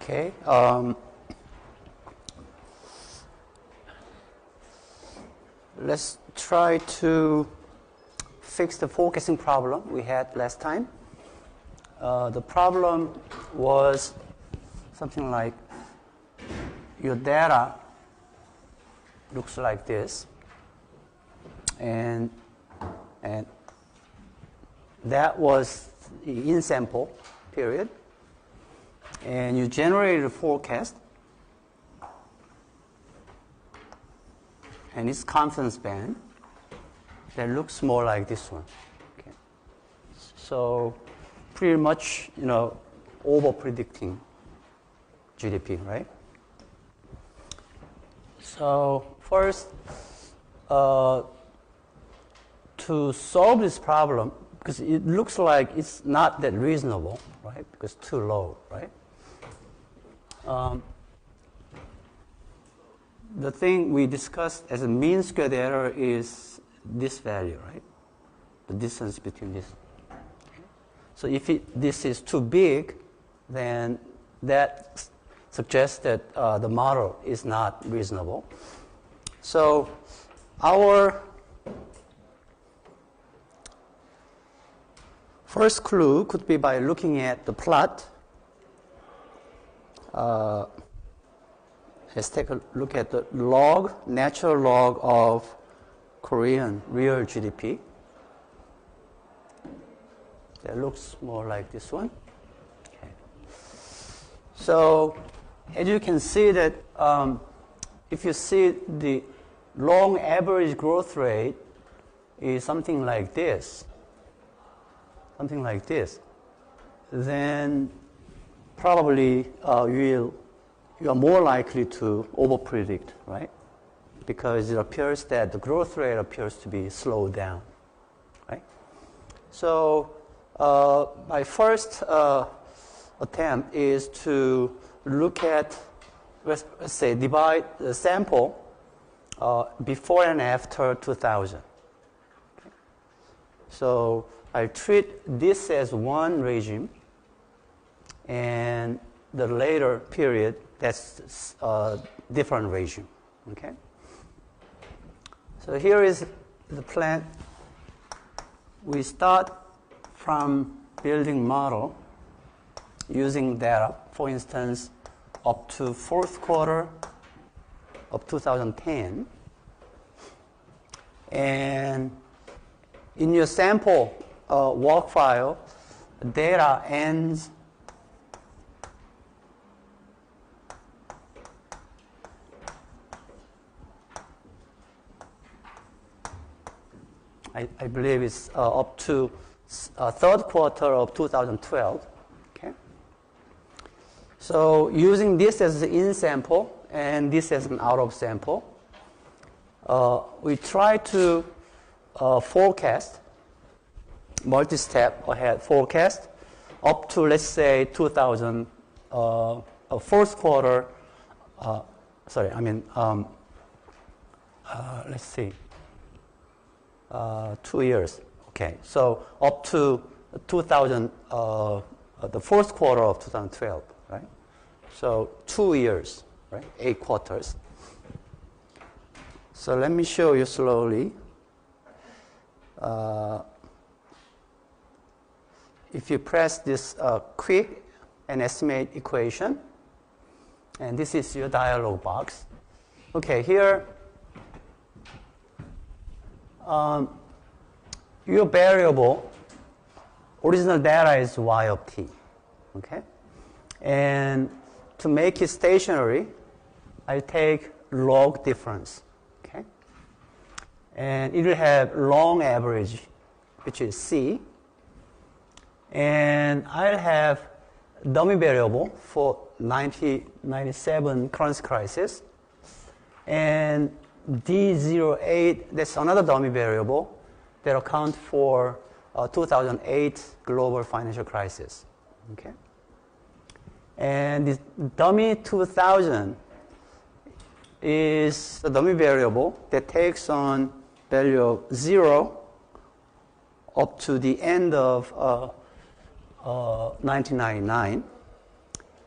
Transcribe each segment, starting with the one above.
Okay. Let's try to fix the forecasting problem we had last time. The problem was something like your data looks like this, and that was the in sample period, and you generated a forecast, and its confidence band that looks more like this one. Okay. So pretty much, over predicting GDP, right? So first, to solve this problem, because it looks like it's not that reasonable, right? Because too low, right? The thing we discussed as a mean squared error is this value, right? The distance between this. Okay. So if this is too big, then that suggests that the model is not reasonable. So our first clue could be by looking at the plot. Let's take a look at the natural log of Korean real GDP. That looks more like this one. Okay. So as you can see that if you see the long average growth rate is something like this, then probably you are more likely to overpredict, right? Because it appears that the growth rate appears to be slowed down, right? So my first attempt is to look at, let's say, divide the sample before and after 2000. Okay. So I treat this as one regime, and the later period, that's a different regime. Okay. So here is the plan. We start from building model using data, for instance, up to fourth quarter of 2010. And in your sample work file, data ends I believe it's up to third quarter of 2012. Okay. So using this as an in sample and this as an out of sample, we try to forecast, multi-step ahead forecast, up to, let's say, 2000, fourth quarter, let's see. 2 years. Okay, so up to 2000, the fourth quarter of 2012, right? So 2 years, right? 8 quarters. So let me show you slowly. If you press this quick and estimate equation, and this is your dialog box. Okay, here. Your variable, original data is y of t, okay? And to make it stationary, I take log difference, okay? And it will have long average, which is c. And I'll have dummy variable for 97 currency crisis. And D08, that's another dummy variable that accounts for 2008 global financial crisis. Okay? And this dummy 2000 is a dummy variable that takes on value of 0 up to the end of 1999.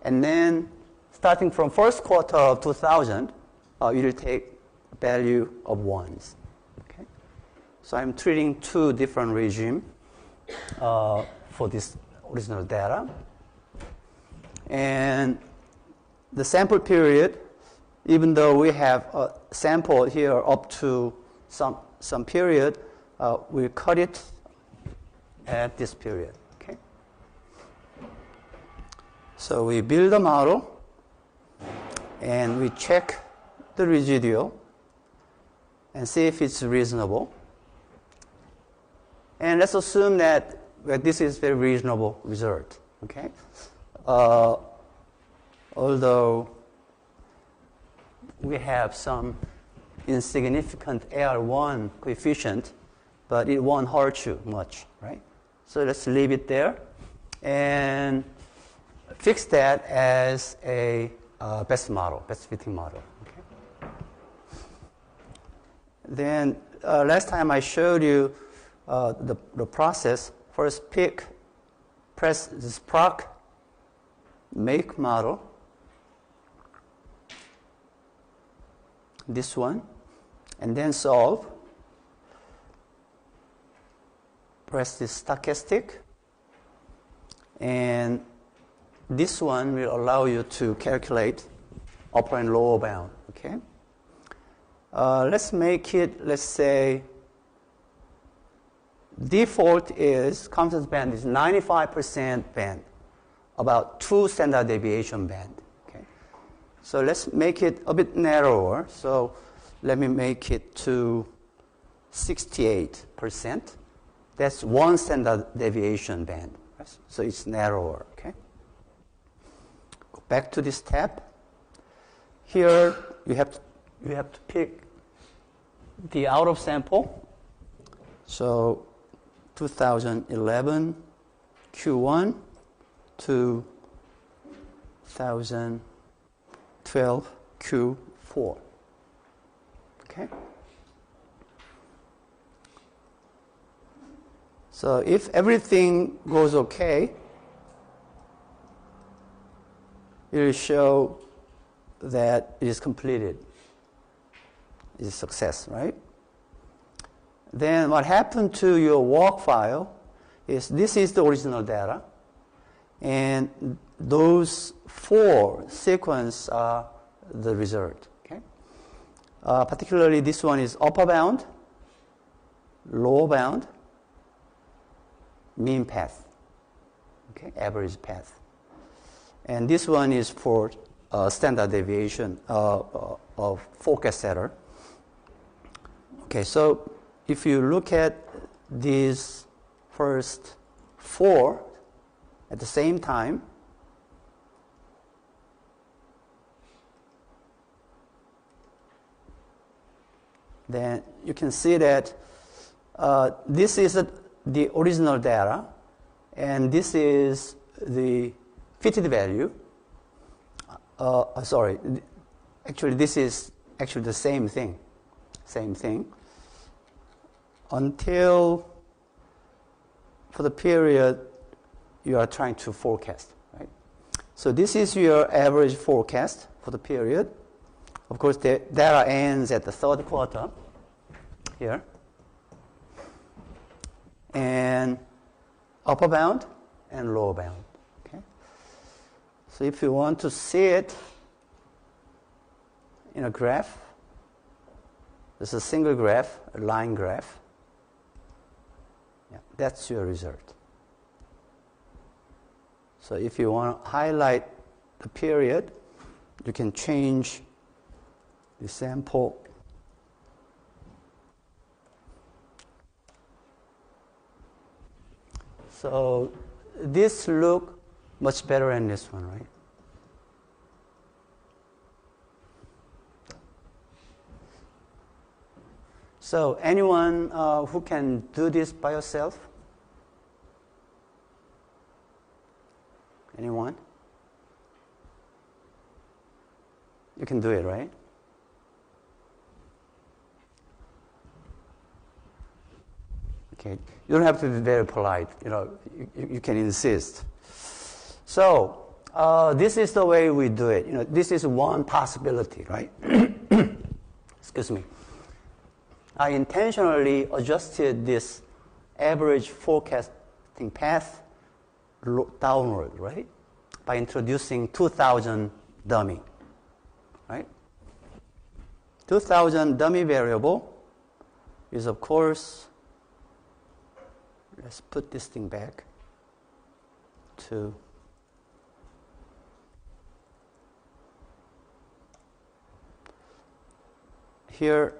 And then starting from first quarter of 2000, it will take value of ones. Okay? So I'm treating two different regimes for this original data. And the sample period, even though we have a sample here up to some period, we cut it at this period. Okay? So we build a model and we check the residual and see if it's reasonable. And let's assume that this is very reasonable result. Okay? Although we have some insignificant AR1 coefficient, but it won't hurt you much, right? So let's leave it there and fix that as a best fitting model. Okay? Then last time I showed you the process. First press this proc make model, this one, and then solve. Press this stochastic, and this one will allow you to calculate upper and lower bound. Okay. Let's make it. Let's say default is confidence band is 95% band, about 2 standard deviation band. Okay. So let's make it a bit narrower. So let me make it to 68%. That's 1 standard deviation band. So it's narrower. Okay. Go back to this tab. Here you have to pick the out of sample. So 2011 Q1 to 2012 Q4. Okay. So if everything goes okay, it will show that it is completed. It is a success, right? Then what happened to your work file is this is the original data, and those 4 sequences are the result. Okay? Particularly this one is upper bound, lower bound, mean path, okay, average path. And this one is for standard deviation of forecast setter. Okay, so if you look at these first 4 at the same time, then you can see that this is the original data, and this is the fitted value. Sorry, actually this is actually the same thing. Until for the period you are trying to forecast, right? So this is your average forecast for the period. Of course, the data ends at the 3rd quarter here. And upper bound and lower bound. Okay? So if you want to see it in a graph, this is a single graph, a line graph. Yeah, that's your result. So if you want to highlight the period, you can change the sample. So this look much better than this one, right? So anyone who can do this by yourself? Anyone? You can do it, right? Okay. You don't have to be very polite. You know, you can insist. So This is the way we do it. You know, this is one possibility, right? Excuse me. I intentionally adjusted this average forecasting path downward, right? By introducing 2000 dummy, right? 2000 dummy variable is, of course, let's put this thing back to here,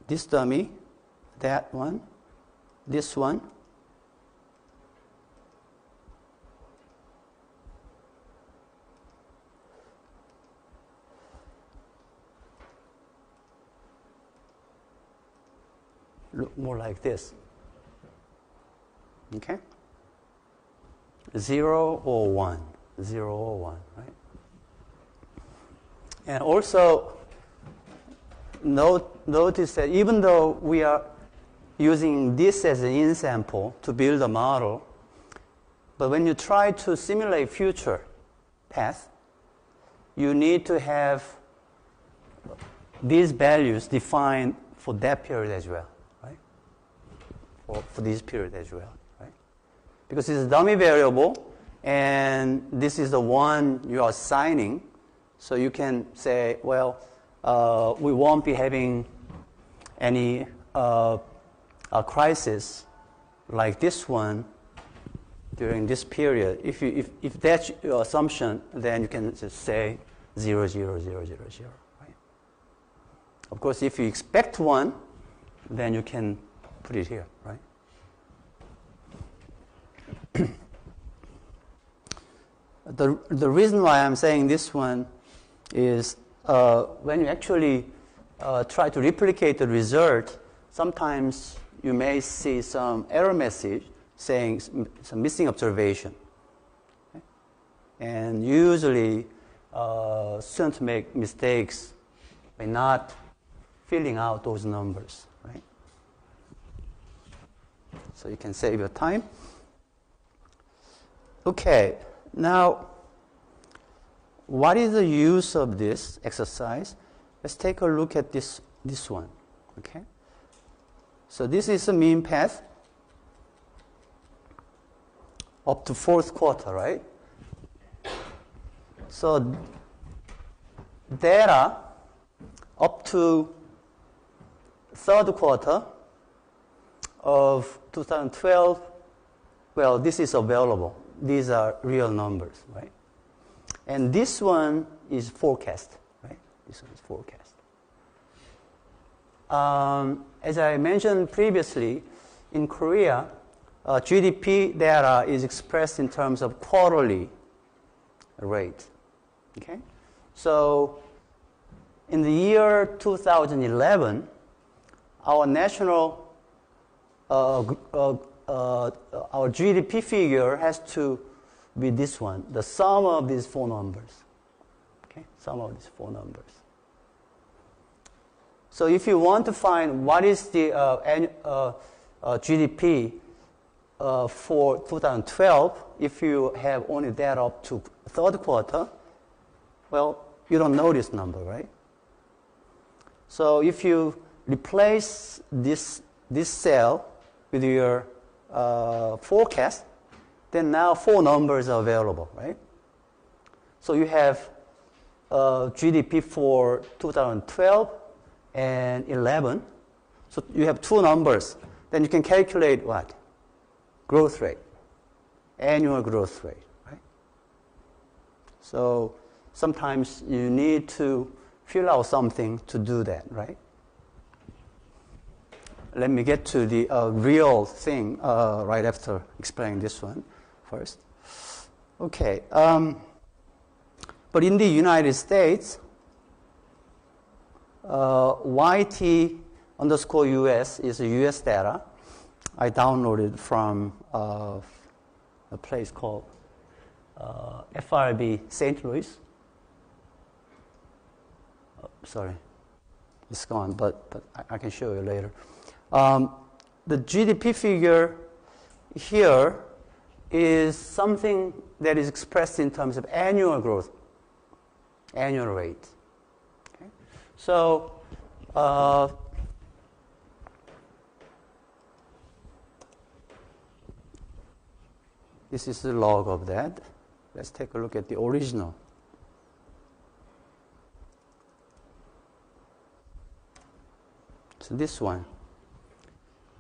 this dummy, that one, this one, look more like this. Okay? 0 or 1. 0 or 1, right? And also, notice that even though we are using this as an in-sample to build a model, but when you try to simulate future path, you need to have these values defined for that period as well, right? For this period as well, right? Because it's a dummy variable, and this is the one you are assigning, so you can say, well, we won't be having any a crisis like this one during this period. If that's your assumption, then you can just say 0, 0, 0, 0, 0, right? Of course, if you expect one, then you can put it here, right? The reason why I'm saying this one is when you actually try to replicate the result, sometimes you may see some error message saying some missing observation. Okay? And usually students make mistakes by not filling out those numbers, right? So you can save your time. Okay, now what is the use of this exercise? Let's take a look at this one, okay? So this is a mean path up to fourth quarter, right? So data up to third quarter of 2012, well, this is available. These are real numbers, right? And this one is forecast, right? This one is forecast. As I mentioned previously, in Korea, GDP data is expressed in terms of quarterly rate. Okay? So in the year 2011, our national, our GDP figure has to be this one, the sum of these four numbers. Okay? Sum of these four numbers. So if you want to find what is the GDP for 2012, if you have only that up to third quarter, well, you don't know this number, right? So if you replace this cell with your forecast, then now four numbers are available, right? So you have GDP for 2012 and 11. So you have two numbers. Then you can calculate what? Growth rate, annual growth rate, right? So sometimes you need to fill out something to do that, right? Let me get to the real thing right after explaining this one first. Okay. But in the United States, YT_US is a US data. I downloaded from a place called FRB St. Louis. Sorry, it's gone, but I can show you later. The GDP figure here is something that is expressed in terms of annual growth, annual rate. Okay? So, this is the log of that. Let's take a look at the original. So this one.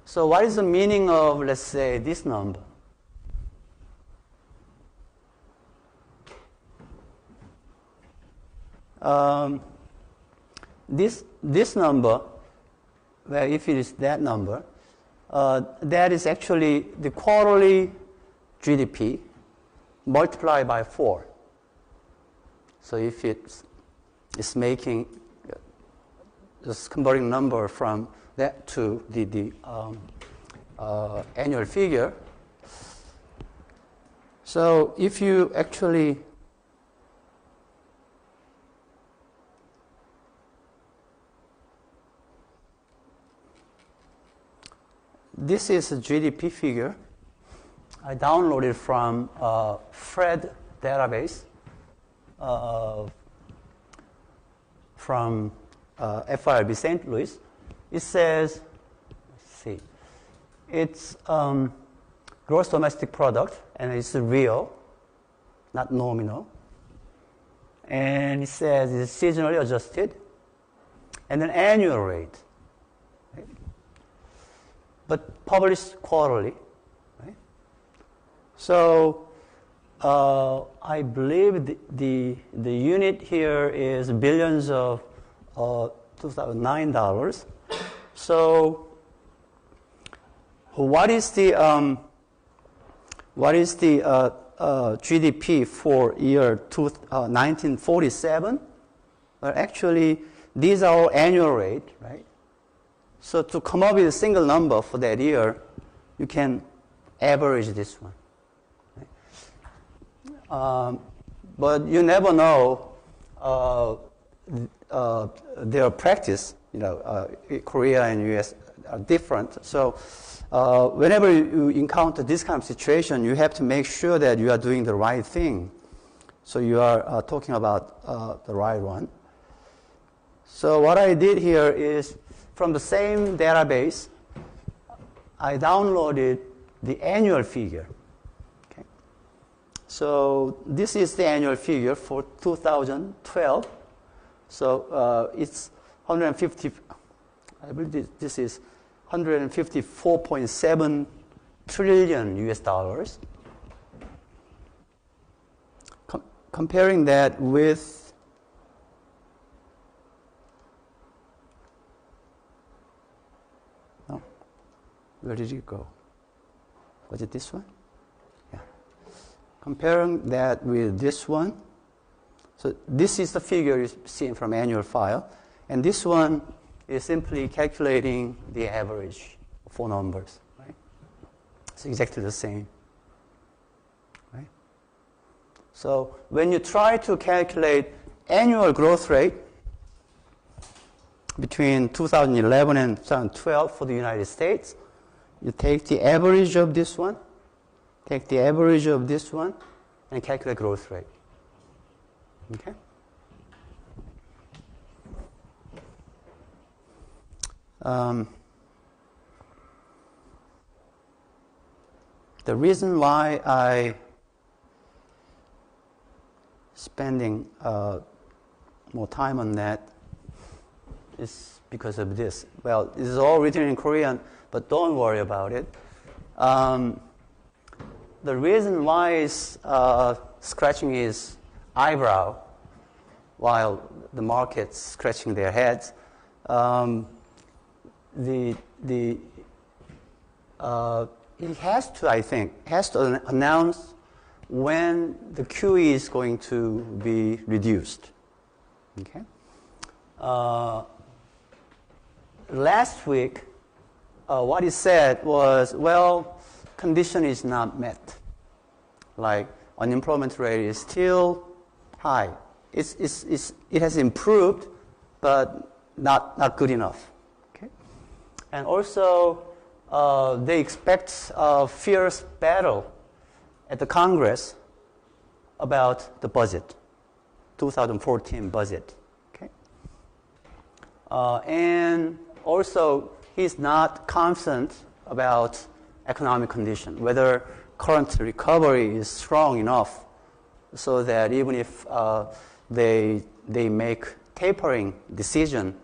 So what is the meaning of, let's say, this number? This number, well, if it is that number, that is actually the quarterly GDP multiplied by 4. So if it's making, just converting number from that to the annual figure. So if you actually this is a GDP figure I downloaded from Fred database from FIRB St. Louis. It says, let's see, it's gross domestic product, and it's real, not nominal. And it says it's seasonally adjusted, and then annual rate, right? But published quarterly. Right? So I believe the unit here is billions of $2009. So what is the GDP for year 1947? Well, actually, these are all annual rate, right? So to come up with a single number for that year, you can average this one. Right? But you never know their practice. You know, Korea and US are different. So whenever you encounter this kind of situation, you have to make sure that you are doing the right thing. So you are talking about the right one. So what I did here is, from the same database, I downloaded the annual figure. Okay. So this is the annual figure for 2012. So it's 150. I believe this is 154.7 trillion US dollars. Comparing that with where did it go? Was it this one? Yeah. Comparing that with this one. So this is the figure you're seeing from annual file. And this one is simply calculating the average of 4 numbers. Right? It's exactly the same. Right? So when you try to calculate annual growth rate between 2011 and 2012 for the United States, you take the average of this one, take the average of this one, and calculate growth rate. Okay? The reason why I spending more time on that is because of this. Well, this is all written in Korean, but don't worry about it. The reason why is scratching his eyebrow while the market's scratching their heads. It has to, I think, announce when the QE is going to be reduced. Okay. Last week, what he said was, well, condition is not met. Like, unemployment rate is still high. It has improved, but not good enough. Okay? And also, they expect a fierce battle at the Congress about the budget, 2014 budget. Okay? And also, he's not confident about economic condition, whether current recovery is strong enough so that even if they make tapering decision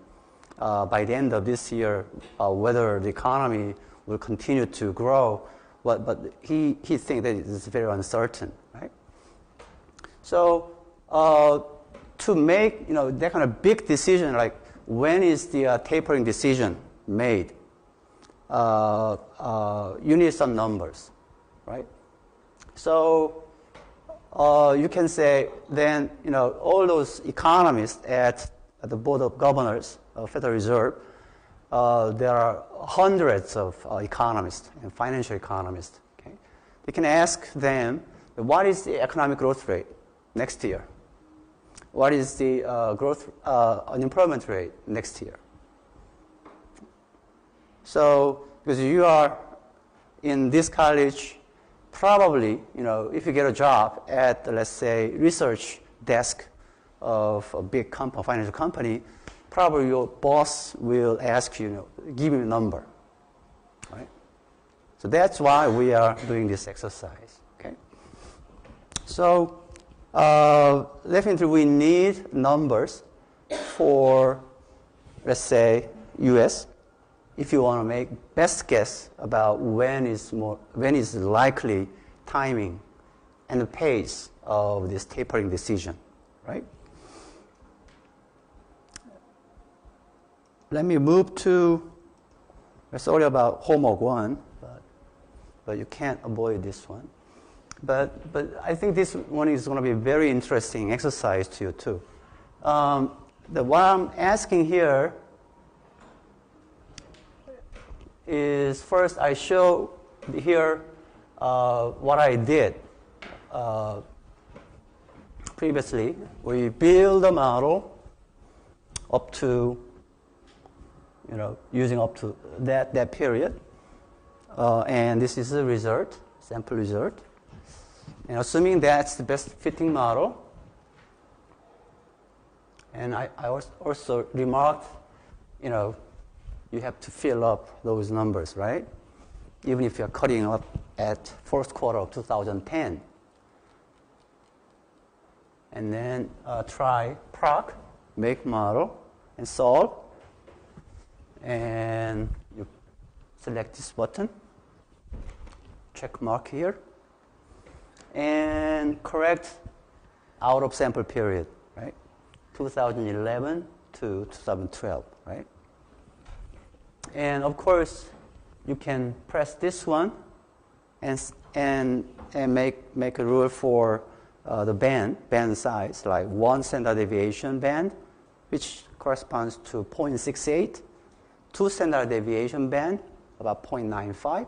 by the end of this year, whether the economy will continue to grow, but he thinks that it's very uncertain, right? So to make that kind of big decision, like when is the tapering decision made, you need some numbers, right? So you can say then all those economists at the Board of Governors of Federal Reserve, there are hundreds of economists and financial economists. Okay? You can ask them, what is the economic growth rate next year? What is the unemployment rate next year? So, because you are in this college, probably, if you get a job at, let's say, research desk of a big financial company, probably your boss will ask you, give me a number, right? So that's why we are doing this exercise, okay? So definitely we need numbers for, let's say, U.S. if you want to make best guess about when is likely timing and the pace of this tapering decision, right? Let me move to, sorry about homework 1, but you can't avoid this one. But I think this one is going to be a very interesting exercise to you too. What I'm asking here is first I show here what I did previously. We build a model up to using up to that period. And this is the result, sample result. And assuming that's the best fitting model. And I also remarked, you have to fill up those numbers, right? Even if you're cutting up at first quarter of 2010. And then try proc, make model, and solve. And you select this button, check mark here, and correct out of sample period, right? 2011 to 2012, right? And of course, you can press this one and make a rule for the band size, like 1 standard deviation band, which corresponds to 0.68. 2 standard deviation band, about 0.95,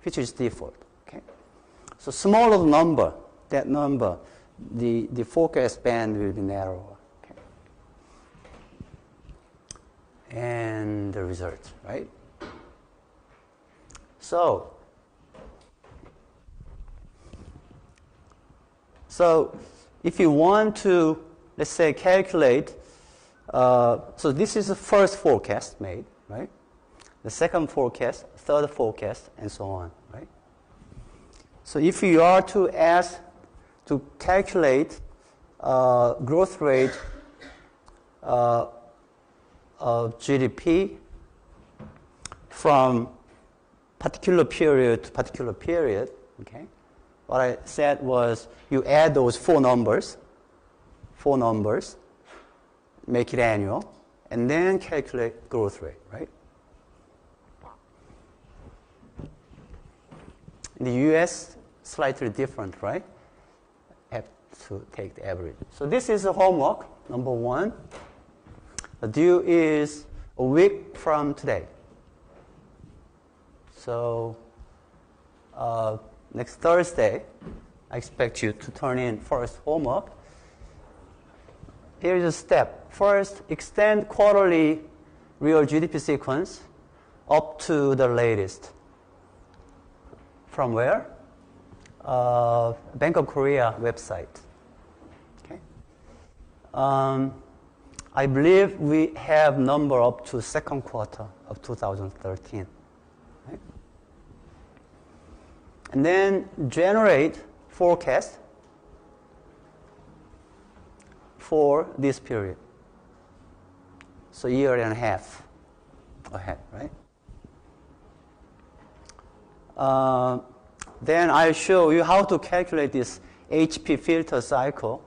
which is default. Okay, so smaller the number, that number, the forecast band will be narrower. Okay, and the result, right? So if you want to, let's say, calculate, so this is the first forecast made. Right? The second forecast, third forecast, and so on, right? So if you are to ask to calculate growth rate of GDP from particular period to particular period, okay? What I said was you add those four numbers, make it annual, and then calculate growth rate, right? In the US, slightly different, right? Have to take the average. So this is the homework, number 1. The due is a week from today. So next Thursday, I expect you to turn in first homework. Here is a step. First, extend quarterly real GDP sequence up to the latest. From where? Bank of Korea website. Okay. I believe we have number up to second quarter of 2013. Right? And then generate forecast for this period. So year and a half ahead, right? Then I'll show you how to calculate this HP filter cycle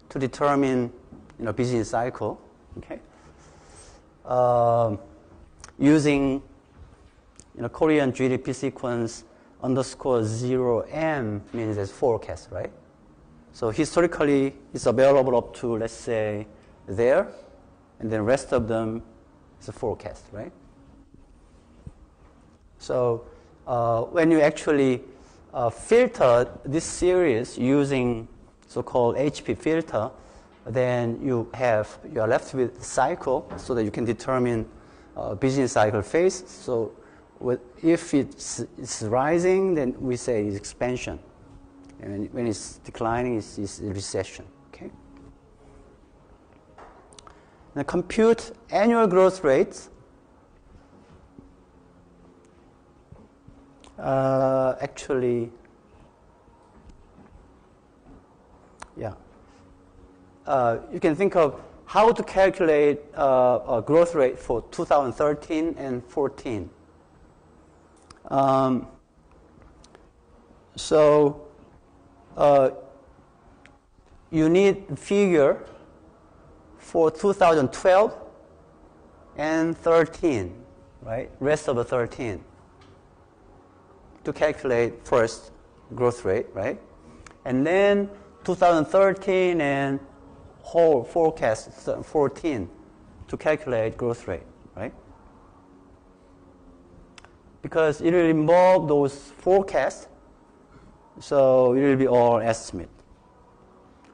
to determine, business cycle. Okay. Using, Korean GDP sequence _0M means as forecast, right? So historically, it's available up to, let's say, there, and then rest of them is a forecast, right? So when you actually filter this series using so-called HP filter, then you are left with cycle so that you can determine business cycle phase. So if it's rising, then we say it's expansion. And when it's declining, it's recession. Okay. Now compute annual growth rates. Actually, yeah. You can think of how to calculate a growth rate for 2013 and 14. You need a figure for 2012 and 13, right? Rest of the 13 to calculate first growth rate, right? And then 2013 and whole forecast 14 to calculate growth rate, right? Because it will involve those forecasts, so it will be all estimate,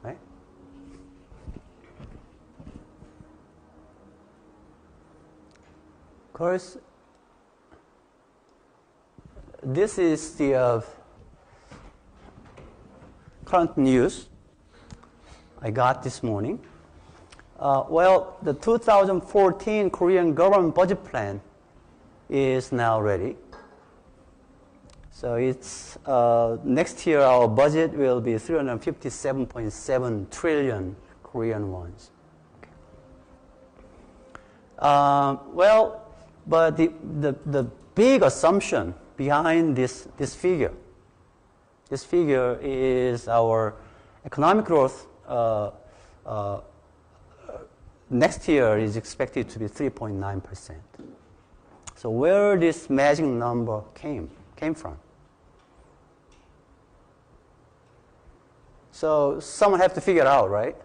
right? Of course, this is the current news I got this morning. Well, the 2014 Korean government budget plan is now ready. So it's next year our budget will be 357.7 trillion Korean wons. Okay. Well, but the big assumption behind this figure is our economic growth next year is expected to be 3.9%. So where this magic number came from? So someone have to figure it out, right?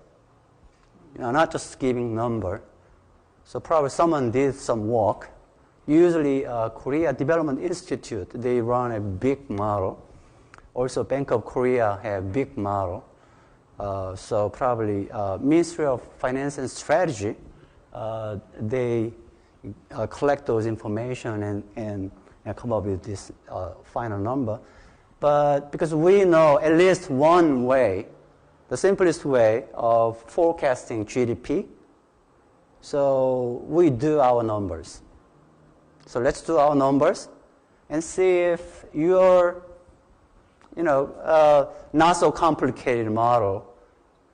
Not just giving number. So probably someone did some work. Usually Korea Development Institute, they run a big model. Also Bank of Korea have big model. So probably Ministry of Finance and Strategy, they collect those information and come up with this final number. But because we know at least one way, the simplest way of forecasting GDP, so we do our numbers. So let's do our numbers and see if your, not so complicated model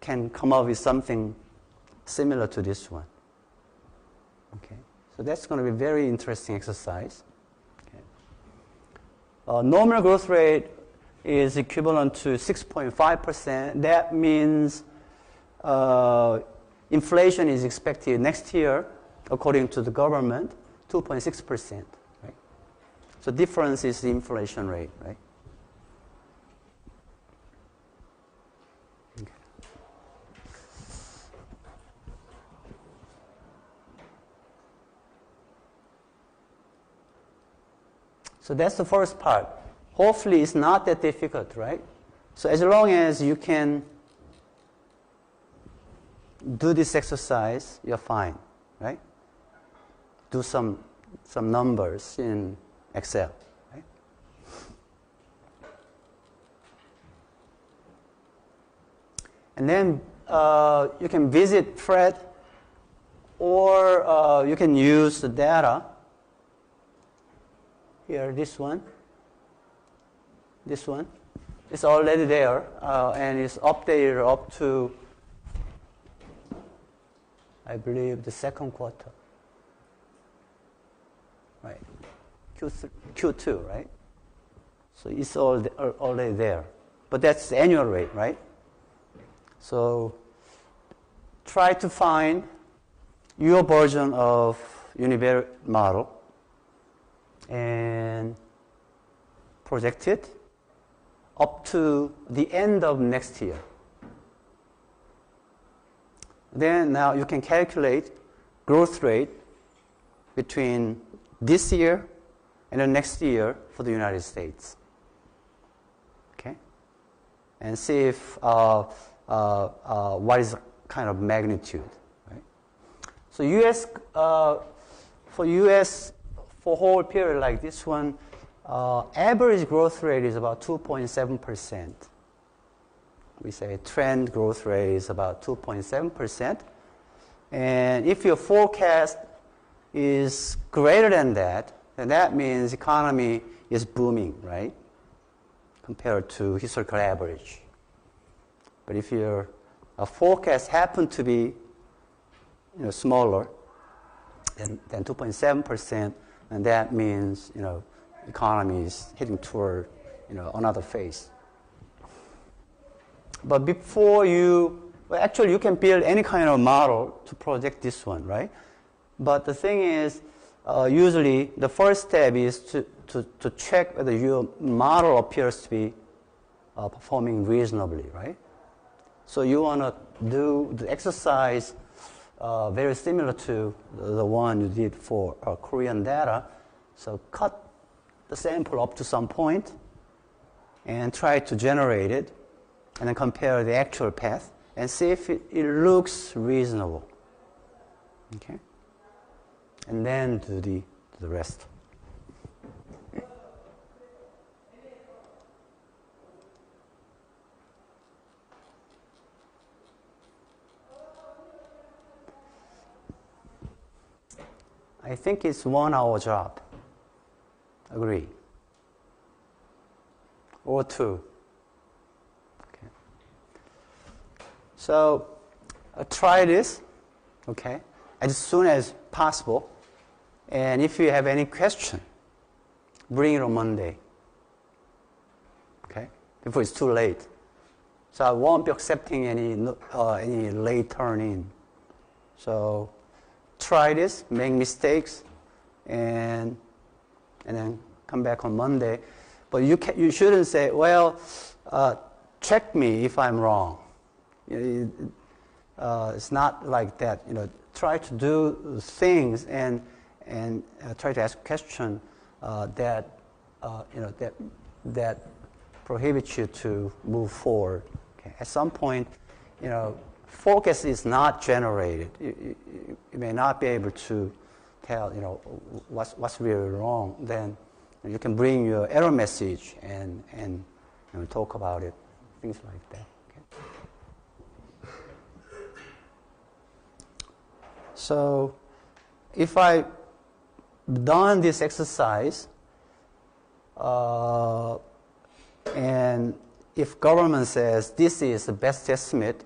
can come up with something similar to this one. Okay, so that's going to be a very interesting exercise. Nominal growth rate is equivalent to 6.5%. That means inflation is expected next year, according to the government, 2.6%. Right? So difference is the inflation rate, right? Okay. So that's the first part. Hopefully it's not that difficult, right? So as long as you can do this exercise, you're fine, right? Do some numbers in Excel, right? And then you can visit Fred, or you can use the data. Here, this one. This one. It's already there, and it's updated up to, I believe, the second quarter. Right. Q2, right? So it's already there. But that's the annual rate, right? So try to find your version of univariate model and project it up to the end of next year. Then now you can calculate growth rate between this year and the next year for the United States. Okay? And see if what is the kind of magnitude. Right? So US, for US, for whole period like this one, average growth rate is about 2.7%. We say trend growth rate is about 2.7%. And if your forecast is greater than that, then that means economy is booming, right? Compared to historical average. But if your forecast happen to be smaller than 2.7%, and that means economy is heading toward another phase. But before actually you can build any kind of model to project this one, right? But the thing is, usually the first step is to check whether your model appears to be performing reasonably, right? So you want to do the exercise very similar to the one you did for Korean data. So cut the sample up to some point and try to generate it, and then compare the actual path and see if it looks reasonable. Okay? And then do the rest. I think it's 1 hour job. Agree. Or 2. Okay. So try this, okay, as soon as possible. And if you have any question, bring it on Monday. Okay? Before it's too late. So I won't be accepting any late turn-in. So try this, make mistakes, and then come back on Monday. But you shouldn't say, well, check me if I'm wrong. It's not like that. Try to do things and try to ask questions that prohibits you to move forward. Okay? At some point, focus is not generated. You may not be able to tell, what's really wrong. Then you can bring your error message and talk about it, things like that. Okay? So, if I done this exercise, and if government says this is the best estimate,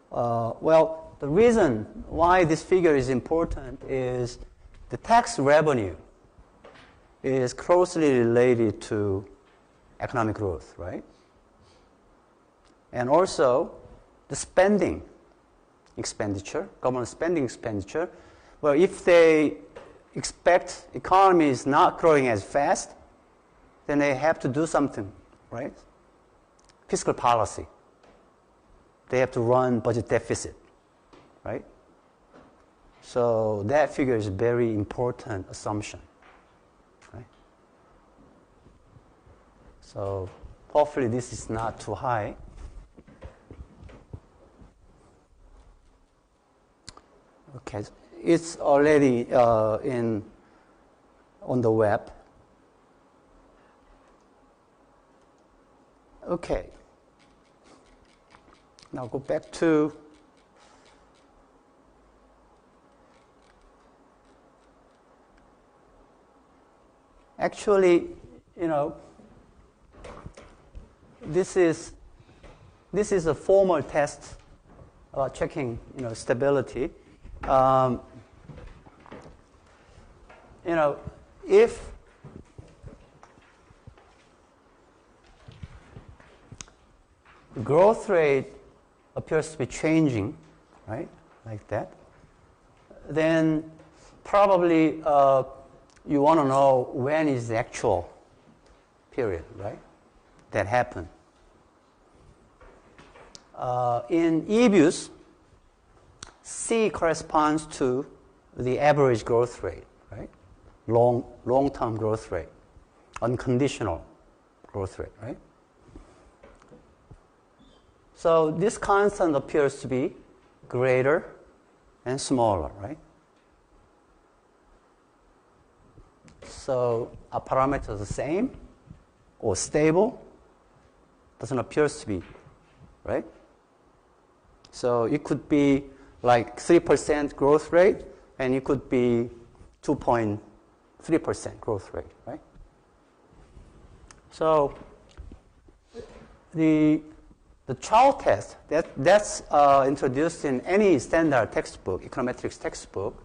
well, the reason why this figure is important is the tax revenue is closely related to economic growth, right? And also the expenditure, government spending expenditure. Well, if they expect economy is not growing as fast, then they have to do something, right? Fiscal policy. They have to run budget deficit, right? So that figure is a very important assumption, right? So hopefully this is not too high. Okay, it's already on the web. Okay. Now go back to actually, this is a formal test about checking, stability. If the growth rate appears to be changing, right, like that, then probably you want to know when is the actual period, right, that happened. In EBUs, C corresponds to the average growth rate, right? Long-term growth rate, unconditional growth rate, right? So this constant appears to be greater and smaller, right? So our parameters are the same or stable, doesn't appear to be, right? So it could be like 3% growth rate, and it could be 2.3% growth rate, right? So the CHYU test, that's introduced in any standard textbook, econometrics textbook,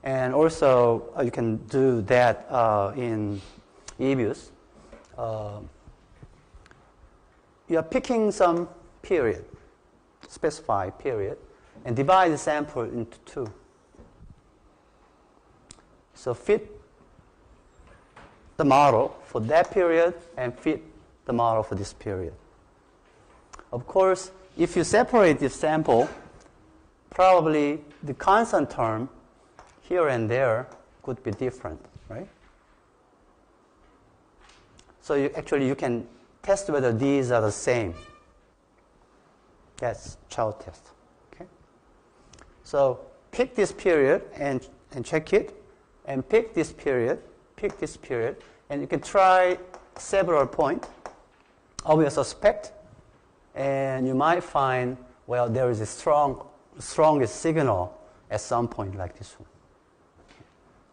and also you can do that in EBUs. You are picking some period, specified period, and divide the sample into two. So fit the model for that period and fit the model for this period. Of course, if you separate this sample, probably the constant term here and there could be different, right? So you can test whether these are the same. That's CHYU test. Okay? So pick this period and check it, and pick this period, and you can try several points of your suspect, and you might find, well, there is a strongest signal at some point like this one. Okay.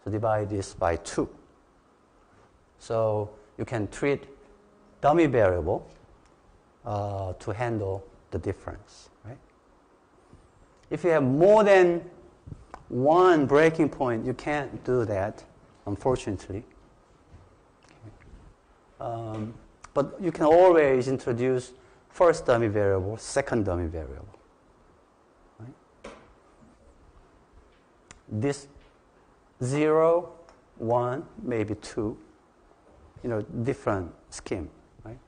So divide this by 2. So you can treat dummy variable to handle the difference, right? If you have more than one breaking point, you can't do that, unfortunately. Okay. But you can always introduce first dummy variable, second dummy variable. Right? This 0, 1, maybe 2, different scheme, right?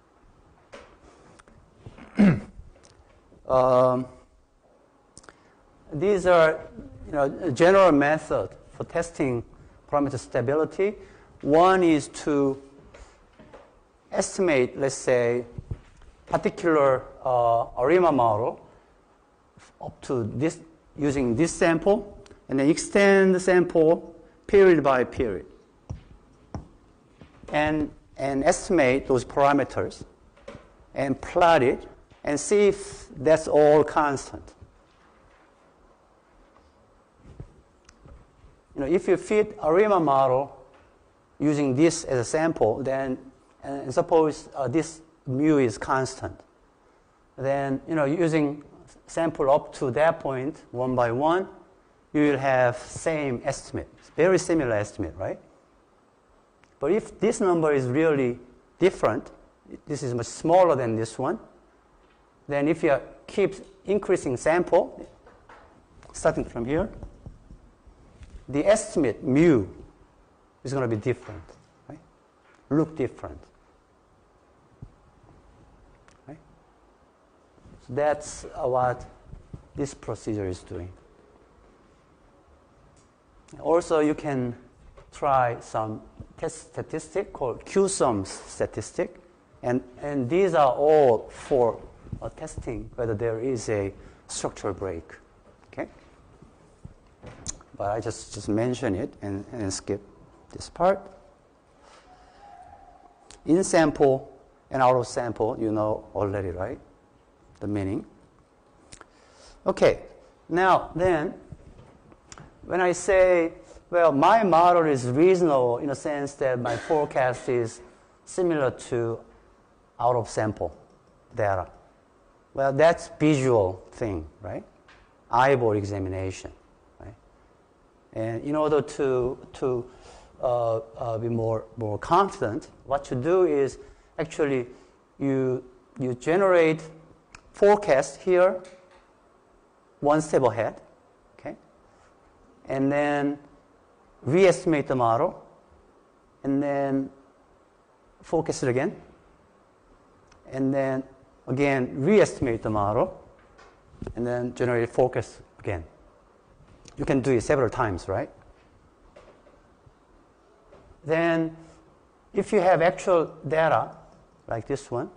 These are, a general method for testing parameter stability. One is to estimate, let's say, particular ARIMA model up to this, using this sample, and then extend the sample period by period, and estimate those parameters, and plot it, and see if that's all constant. If you fit ARIMA model using this as a sample, then and suppose this mu is constant, then using sample up to that point, one by one, you will have same estimate, very similar estimate, right? But if this number is really different, this is much smaller than this one, then if you keep increasing sample, starting from here, the estimate mu is going to be different, right? Look different. Right? So that's what this procedure is doing. Also, you can try some test statistic called Q-sum statistic, and these are all for testing whether there is a structural break. Okay? But I just mention it and skip this part. In sample and out of sample, you know already, right? The meaning. Okay, now then, when I say, well, my model is reasonable in the sense that my forecast is similar to out of sample data. Well, that's visual thing, right? Eyeball examination, right? And in order to be more confident, what you do is actually you generate forecast here one step ahead, okay? And then re-estimate the model, and then focus it again, and then again re-estimate the model, and then generate focus again. You can do it several times, right? Then if you have actual data, like this one,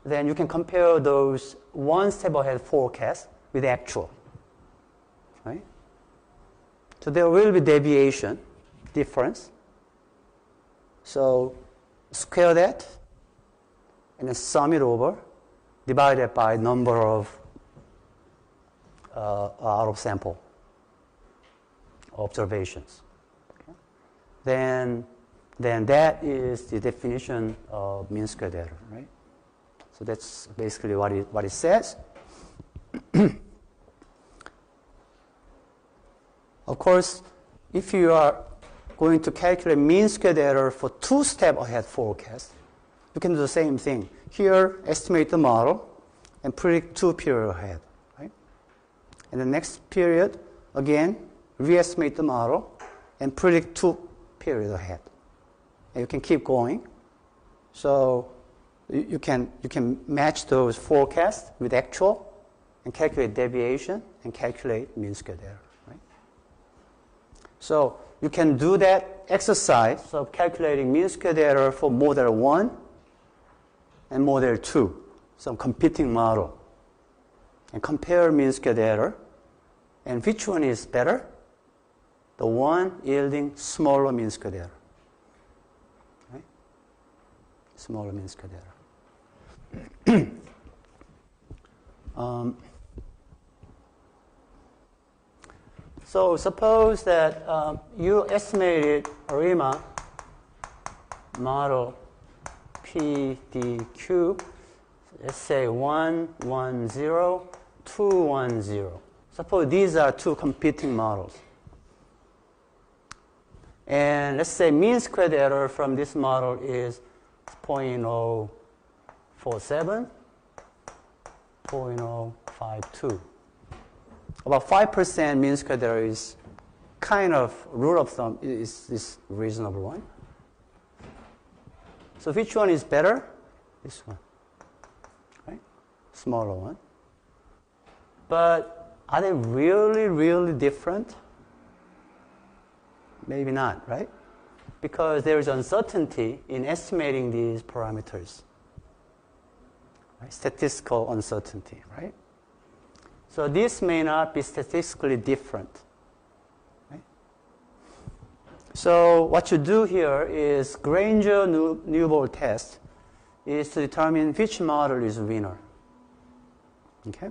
then you can compare those one step ahead forecast with actual, right? So there will be deviation, difference. So square that, and then sum it over, divide it by number of out of sample observations. Okay? Then that is the definition of mean squared error, right? So that's basically what it says. Of course, if you are going to calculate mean squared error for two step ahead forecast, you can do the same thing. Here, estimate the model and predict 2 periods ahead, right? And the next period, again, re-estimate the model and predict 2 periods ahead. And you can keep going. So you can match those forecasts with actual and calculate deviation and calculate mean squared error, right? So you can do that exercise of calculating mean squared error for model 1 and model 2, some competing model, and compare mean squared error, and which one is better? The one yielding smaller mean squared error, right? Smaller mean squared error. So suppose that you estimated ARIMA model PDQ, let's say 1, 1, 0, 2, 1, 0. Suppose these are two competing models. And let's say mean squared error from this model is 0.047, 0.052. About 5% mean squared error is kind of rule of thumb is this reasonable one. So which one is better? This one, right? Smaller one. But are they really, really different? Maybe not, right? Because there is uncertainty in estimating these parameters. Right? Statistical uncertainty, right? So this may not be statistically different. Right? So what you do here is Granger-Newbold test is to determine which model is winner. Okay?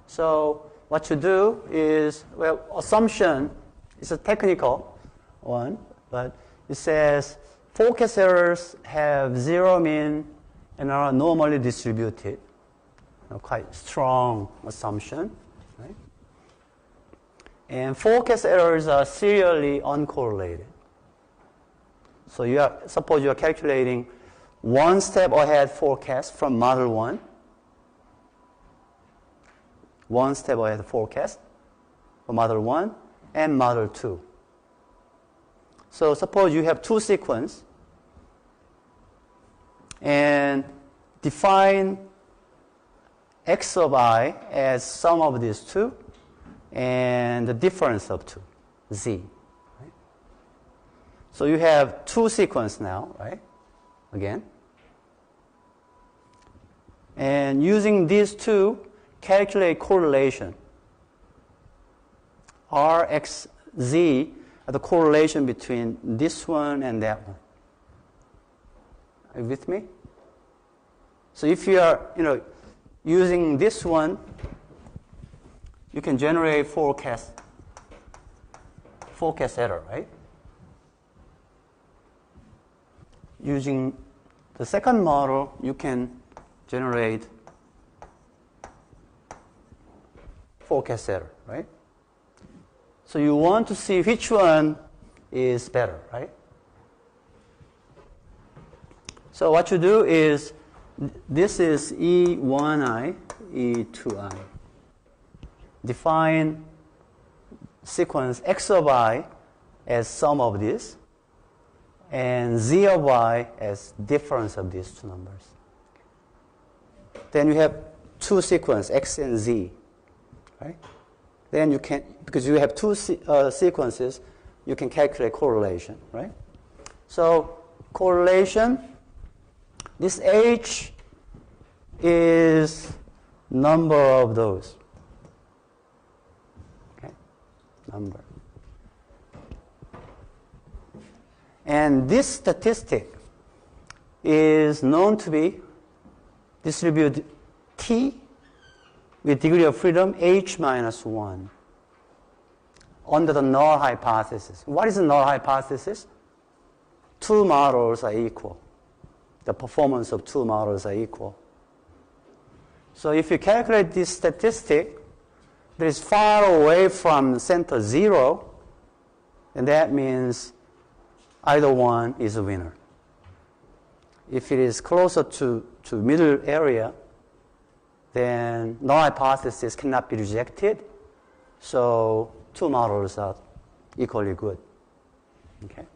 So what you do is, well, assumption is a technical one, but it says forecast errors have zero mean and are normally distributed. Quite strong assumption, right? And forecast errors are serially uncorrelated. So suppose you are calculating one step ahead forecast from model 1, one step ahead forecast for model 1 and model 2. So suppose you have two sequences and define x of I as sum of these two and the difference of two, z. Right? So you have two sequences now, right? Again. And using these two, calculate correlation. R, X, Z are the correlation between this one and that one. Are you with me? So if you are, using this one you can generate forecast error, right? Using the second model, you can generate forecast error, right? So you want to see which one is better, right? So what you do is, this is E1i, E2i. Define sequence x of I as sum of this, and z of y as difference of these two numbers. Then you have two sequences, x and z, right? Then you can, because you have two sequences, you can calculate correlation, right? So correlation, this h is number of those. Okay, number. And this statistic is known to be distributed t with degree of freedom h minus 1 under the null hypothesis. What is the null hypothesis? Two models are equal. The performance of two models are equal. So if you calculate this statistic that is far away from center 0, then that means either one is a winner. If it is closer to middle area, then null hypothesis cannot be rejected. So two models are equally good. Okay.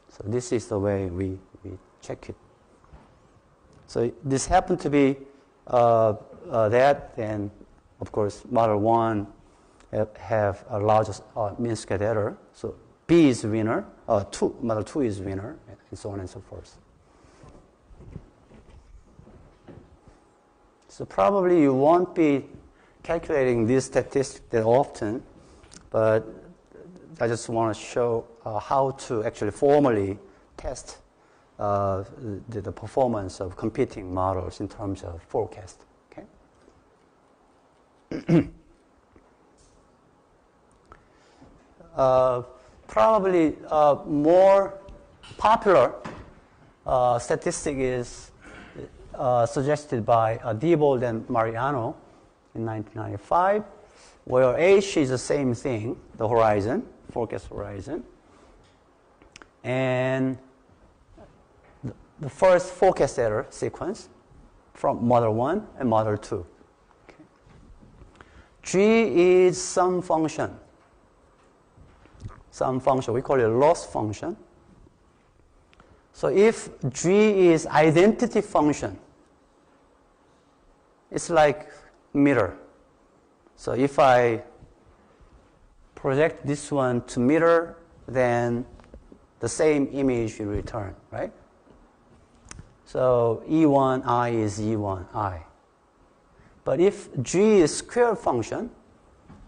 So this is the way we check it. So this happened to be that, and of course model 1 have a largest mean squared error. So B is winner, model 2 is winner, and so on and so forth. So probably you won't be calculating this statistic that often, but I just want to show how to actually formally test the performance of competing models in terms of forecast. Okay. Probably more popular statistic is suggested by Diebold and Mariano in 1995, where H is the same thing, the horizon, forecast horizon, and the first forecast error sequence from model 1 and model 2. Okay. G is some function. Some function, we call it loss function. So if G is identity function, it's like mirror. So if I project this one to mirror, then the same image will return, right? So E1i is E1i. But if G is square function,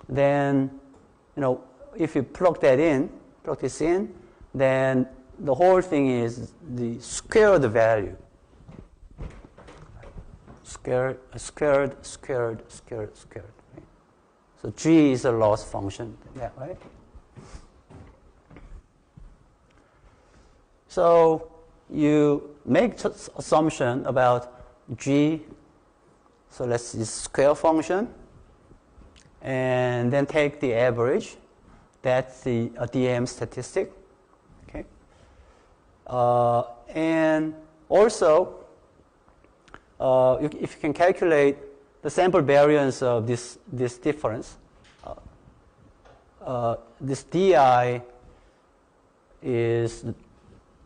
then, if you plug this in, then the whole thing is the squared value. Squared. Right? So G is a loss function that way. So you make assumption about G. So let's see, square function, and then take the average. That's the DM statistic. Okay. And also, if you can calculate the sample variance of this difference, this DI is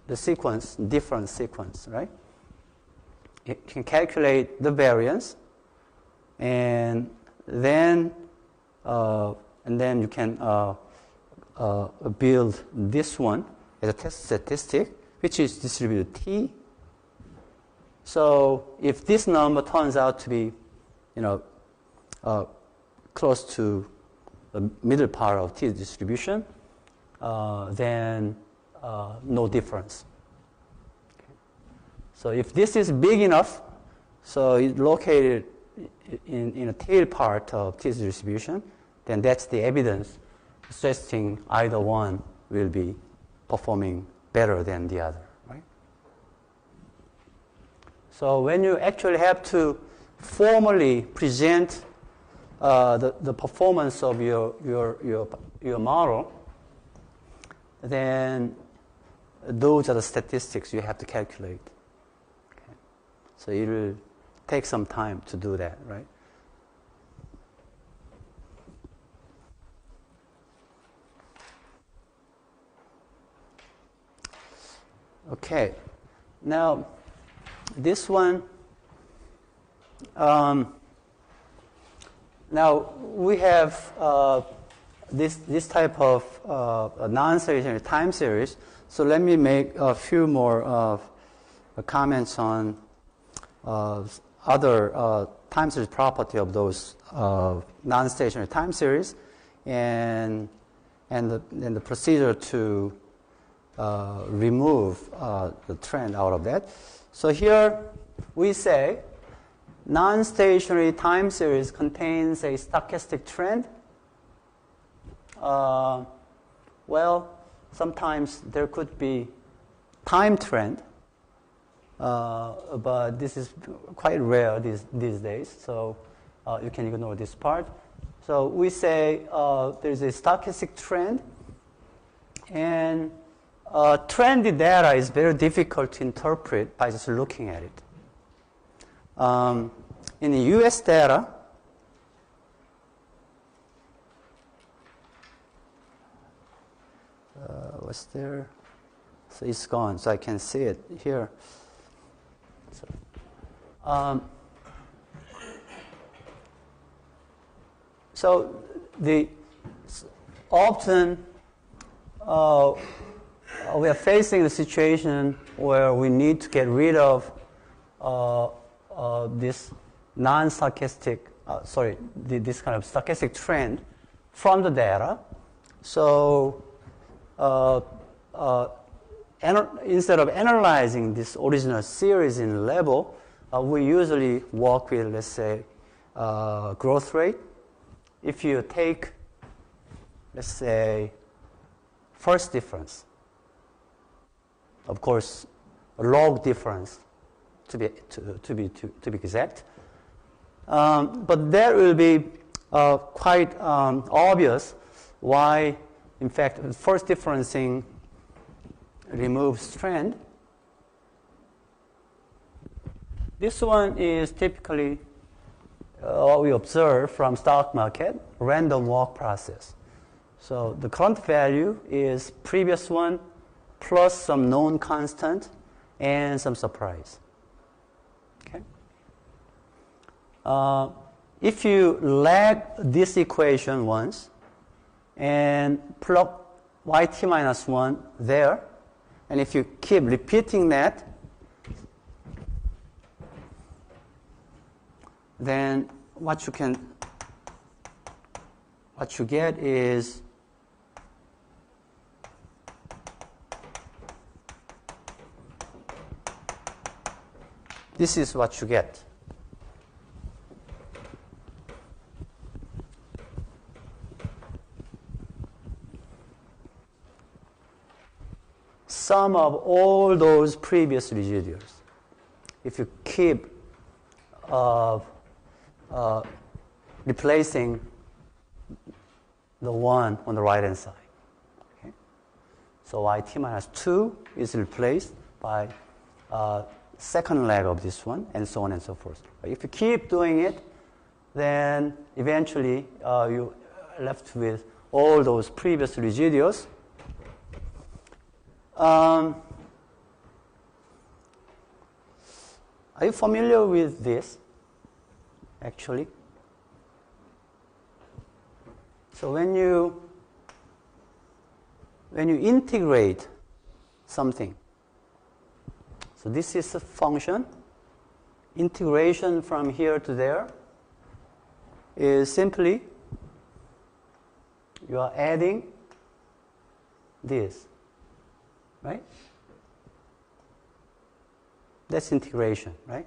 the sequence, different sequence, right? You can calculate the variance, and then you can build this one as a test statistic, which is distributed T. So if this number turns out to be, close to the middle part of T distribution, then no difference. Okay. So if this is big enough, so it's located in a tail part of this distribution, then that's the evidence suggesting either one will be performing better than the other, right? So when you actually have to formally present the performance of your model, then those are the statistics you have to calculate. Okay. So it will take some time to do that, right? Okay. Now, this one, now we have this type of non-stationary time series. So let me make a few more comments on other time series property of those non-stationary time series, and the procedure to remove the trend out of that. So here we say non-stationary time series contains a stochastic trend. Well, sometimes there could be time trend, but this is quite rare these days, so you can ignore this part. So we say there's a stochastic trend, and trendy data is very difficult to interpret by just looking at it. In the US data, what's there? So it's gone, so I can see it here. So often we are facing a situation where we need to get rid of this non-stochastic, this kind of stochastic trend from the data. So instead of analyzing this original series in level, we usually work with, let's say, growth rate. If you take, let's say, first difference, of course, log difference to be exact, but that will be quite obvious why, in fact, first differencing removes trend. This one is typically what we observe from stock market, random walk process. So the current value is previous one plus some known constant and some surprise. Okay. If you lag this equation once and plug yt minus 1 there, and if you keep repeating that, then what you get is this is what you get. Sum of all those previous residuals. If you keep replacing the one on the right-hand side. Okay? So yt minus 2 is replaced by second leg of this one, and so on and so forth. But if you keep doing it, then eventually you're left with all those previous residuals. Are you familiar with this, actually? So when you integrate something, so this is a function, integration from here to there is simply you are adding this, right? That's integration, right?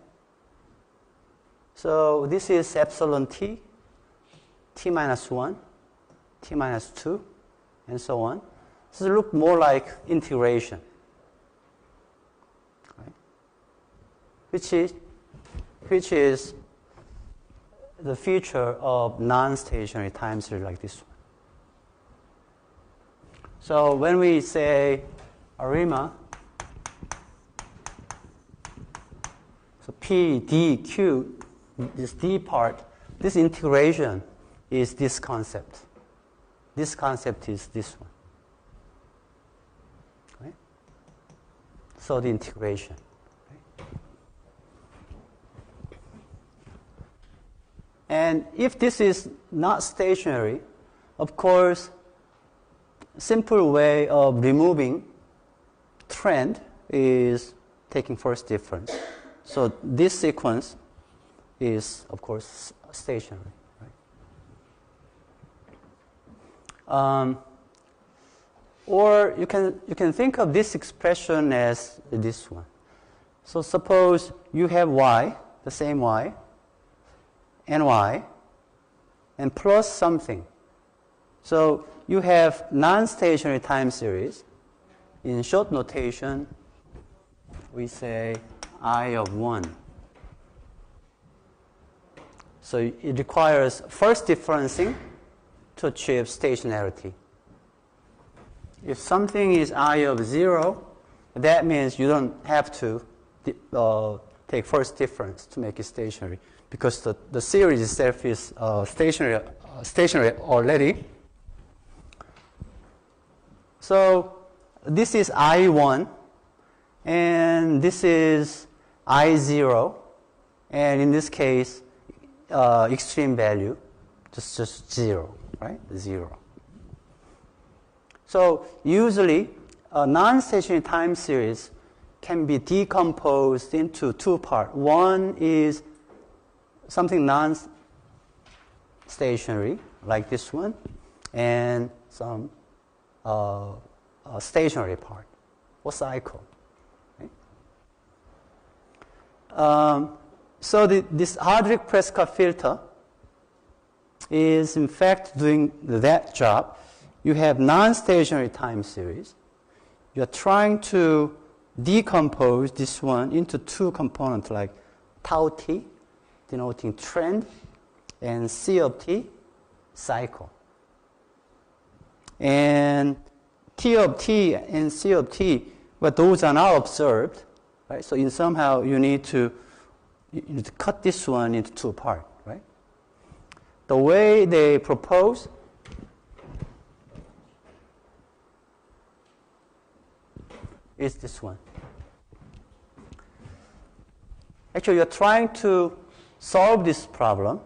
So this is epsilon t, t minus 1, t minus 2, and so on. So it looks more like integration, right? Which is the feature of non-stationary time series like this one. So when we say ARIMA, so P, D, Q, this D part, this integration is this concept. This concept is this one. Right? So the integration. Right? And if this is not stationary, of course, simple way of removing trend is taking first difference. So this sequence is, of course, stationary. Right? Or you can think of this expression as this one. So suppose you have y, the same y, and plus something. So you have non-stationary time series. In short notation, we say I of 1. So it requires first differencing to achieve stationarity. If something is I of 0, that means you don't have to take first difference to make it stationary, because the series itself is stationary already. So this is I1, and this is I0, and in this case, extreme value, just 0, right? 0. So usually, a non-stationary time series can be decomposed into two parts. One is something non-stationary, like this one, and some stationary part, or cycle. Right? So this Hardwick-Prescott filter is in fact doing that job. You have non-stationary time series. You're trying to decompose this one into two components, like tau t, denoting trend, and C of t, cycle. And T of t and C of t, but those are not observed, right? So in somehow you need to cut this one into two parts, right? The way they propose is this one. Actually, you're trying to solve this problem,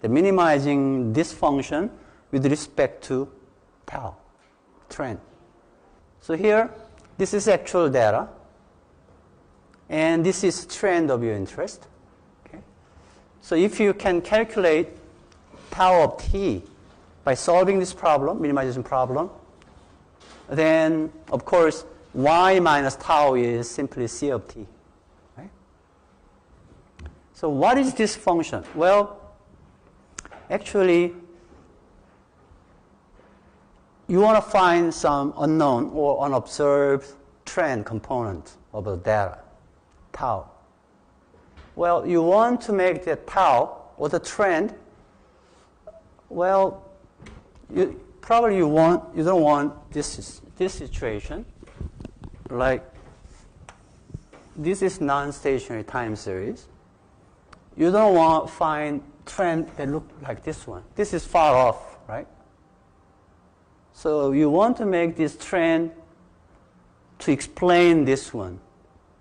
the minimizing this function with respect to tau, trend. So here, this is actual data, and this is trend of your interest. Okay? So if you can calculate tau of t by solving this problem, minimization problem, then, of course, y minus tau is simply C of t. Right? So what is this function? Well, actually, you want to find some unknown or unobserved trend component of the data, tau. Well, you want to make the tau or the trend, well, you don't want this situation. Like, this is non-stationary time series. You don't want to find trend that look like this one. This is far off, right? So you want to make this trend to explain this one.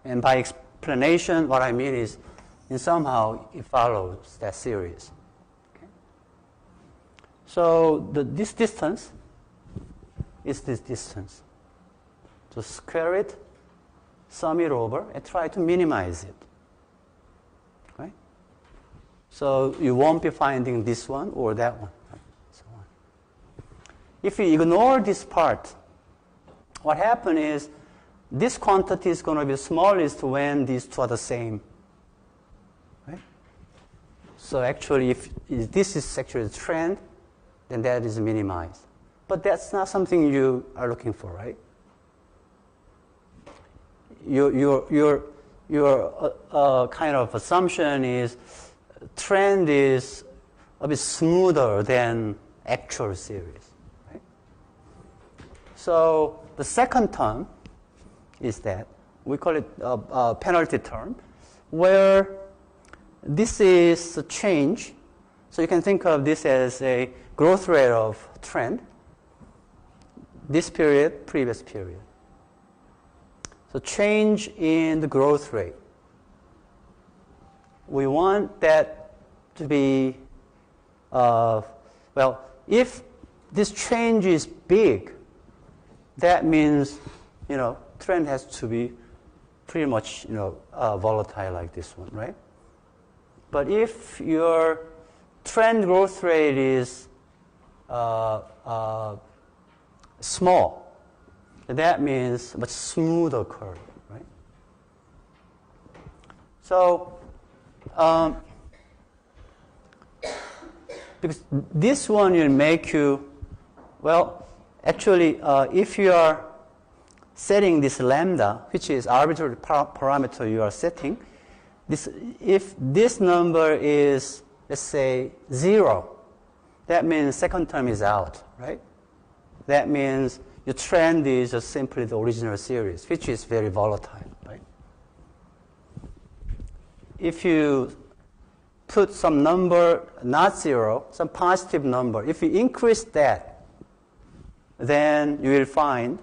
And by explanation, what I mean is, in somehow it follows that series. Okay? So this distance is this distance. To square it, sum it over, and try to minimize it. Right? So you won't be finding this one or that one. Right? So on. If you ignore this part, what happens is this quantity is going to be the smallest when these two are the same. Right? So actually, if this is actually the trend, then that is minimized. But that's not something you are looking for, right? Your kind of assumption is trend is a bit smoother than actual series, right? So the second term is that we call it a penalty term, where this is a change. So you can think of this as a growth rate of trend, this period, previous period. So change in the growth rate. We want that to be, well, if this change is big, that means, trend has to be pretty much, volatile like this one, right? But if your trend growth rate is small, that means much smoother curve, right? So, because this one will make you, well, actually, if you are setting this lambda, which is arbitrary parameter you are setting, if this number is, let's say, 0, that means second term is out, right? That means your trend is just simply the original series, which is very volatile, right? If you put some number, not 0, some positive number, if you increase that, then you will find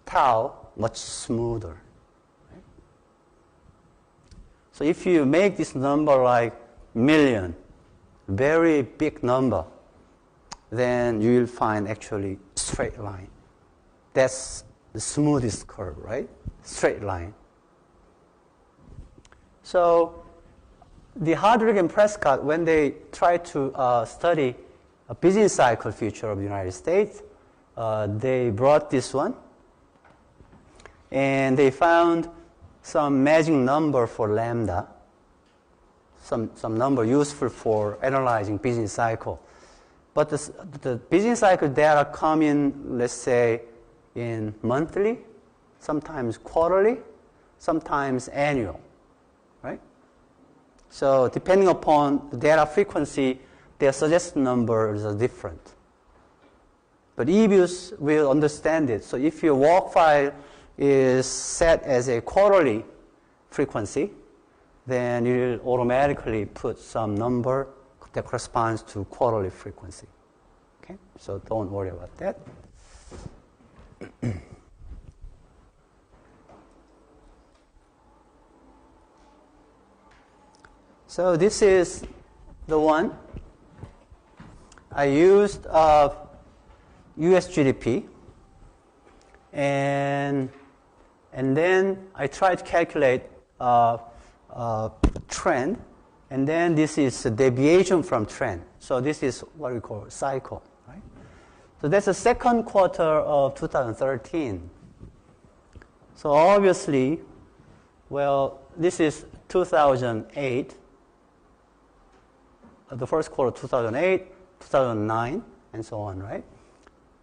tau much smoother. Right? So if you make this number like million, very big number, then you will find actually straight line. That's the smoothest curve, right? Straight line. So the Hardwick and Prescott, when they tried to study a business cycle future of the United States, they brought this one, and they found some magic number for lambda, some number useful for analyzing business cycle. But the business cycle data come in, let's say, in monthly, sometimes quarterly, sometimes annual, right? So depending upon the data frequency, their suggested numbers are different. But eBius will understand it. So if your walk file is set as a quarterly frequency, then you will automatically put some number that corresponds to quarterly frequency. Okay? So don't worry about that. So this is the one. I used US GDP, and then I tried to calculate trend, and then this is a deviation from trend. So this is what we call cycle, right? So that's the second quarter of 2013. So obviously, well, this is 2008, the first quarter 2008, 2009, and so on, right?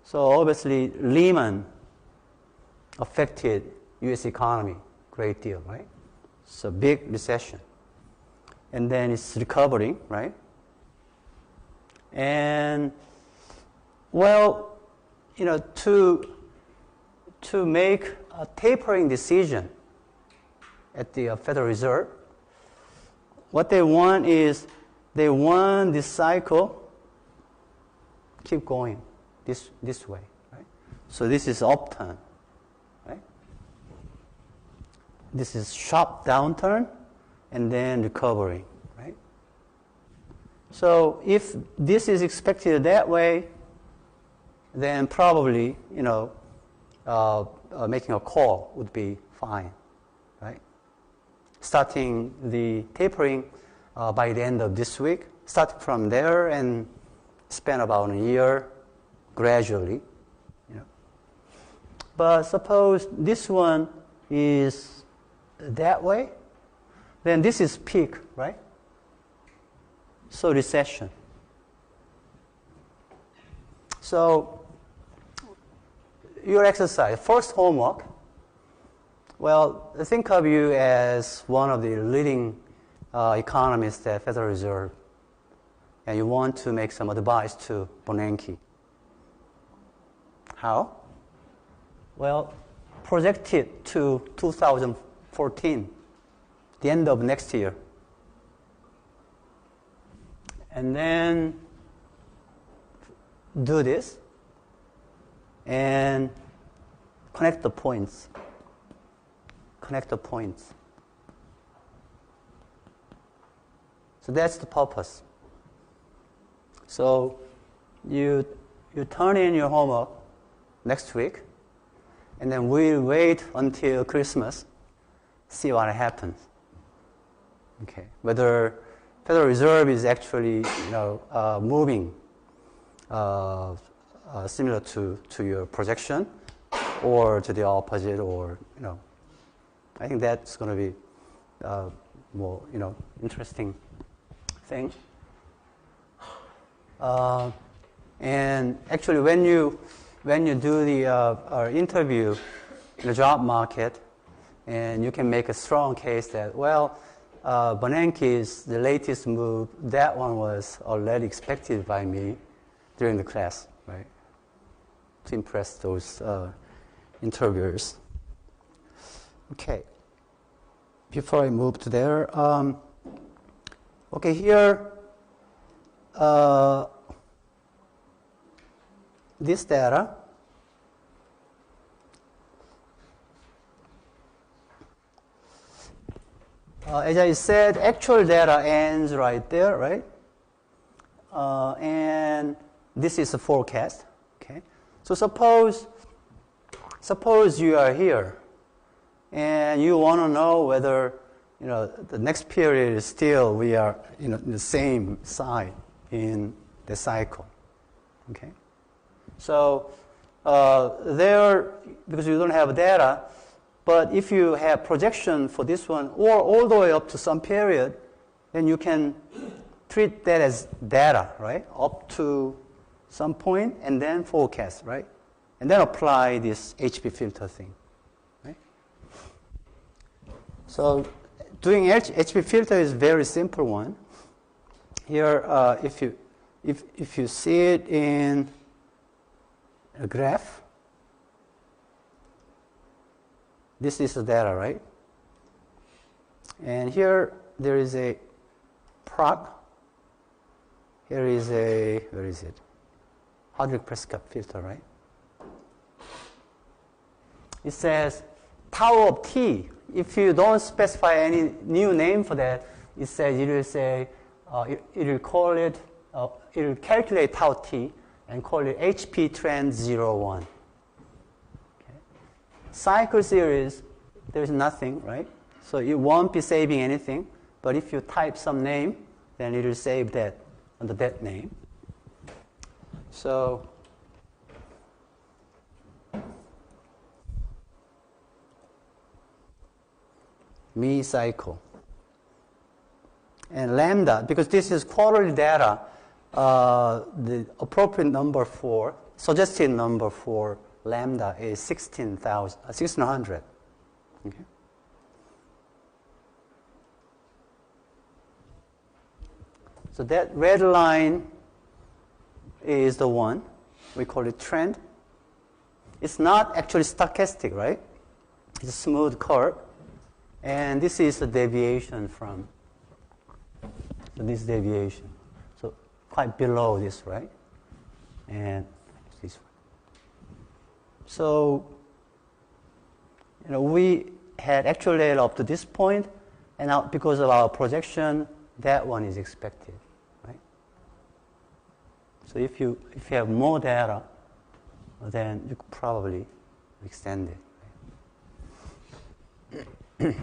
So obviously, Lehman affected U.S. economy a great deal, right? It's a big recession. And then it's recovering, right? And, well, to make a tapering decision at the Federal Reserve, what they want is they want this cycle keep going this way, right? So this is upturn, right? This is sharp downturn and then recovery, right? So if this is expected that way, then probably, making a call would be fine, right? Starting the tapering by the end of this week, starting from there and spend about a year gradually, But suppose this one is that way, then this is peak, right? So recession. So your exercise, first homework. Well, think of you as one of the leading economists at Federal Reserve, and you want to make some advice to Bernanke. How? Well, project it to 2014, the end of next year. And then do this and connect the points. Connect the points. So that's the purpose. So you turn in your homework next week, and then we'll wait until Christmas, see what happens. Okay, whether Federal Reserve is actually moving similar to your projection, or to the opposite, or I think that's going to be more interesting thing. And actually, when you do the interview in the job market, and you can make a strong case that, well, Bernanke's the latest move, that one was already expected by me during the class, right? To impress those interviewers. Okay. Before I move to there, okay, here, this data, as I said, actual data ends right there, right? And this is a forecast. Okay, so suppose you are here, and you want to know whether the next period is still we are in the same side in the cycle. Okay, so there, because you don't have data. But if you have projection for this one, or all the way up to some period, then you can treat that as data, right? Up to some point, and then forecast, right? And then apply this HP filter thing, right? So doing HP filter is a very simple one. Here, if you see it in a graph, this is the data, right? And here there is a prog. Here is a, where is it? Hadrick-Prescott filter, right? It says tau of t. If you don't specify any new name for that, it says it will say it will call it it will calculate tau t and call it HP trend 01. Cycle series, there's nothing, right? So it won't be saving anything. But if you type some name, then it will save that under that name. So me cycle. And lambda, because this is quarterly data, the appropriate number for, suggested number for lambda is 1600. Okay. So that red line is the one. We call it trend. It's not actually stochastic, right? It's a smooth curve. And this is the deviation from this deviation. So quite below this, right? And this one. So, we had actual data up to this point, and now because of our projection, that one is expected, right? So if you have more data, then you could probably extend it. Right?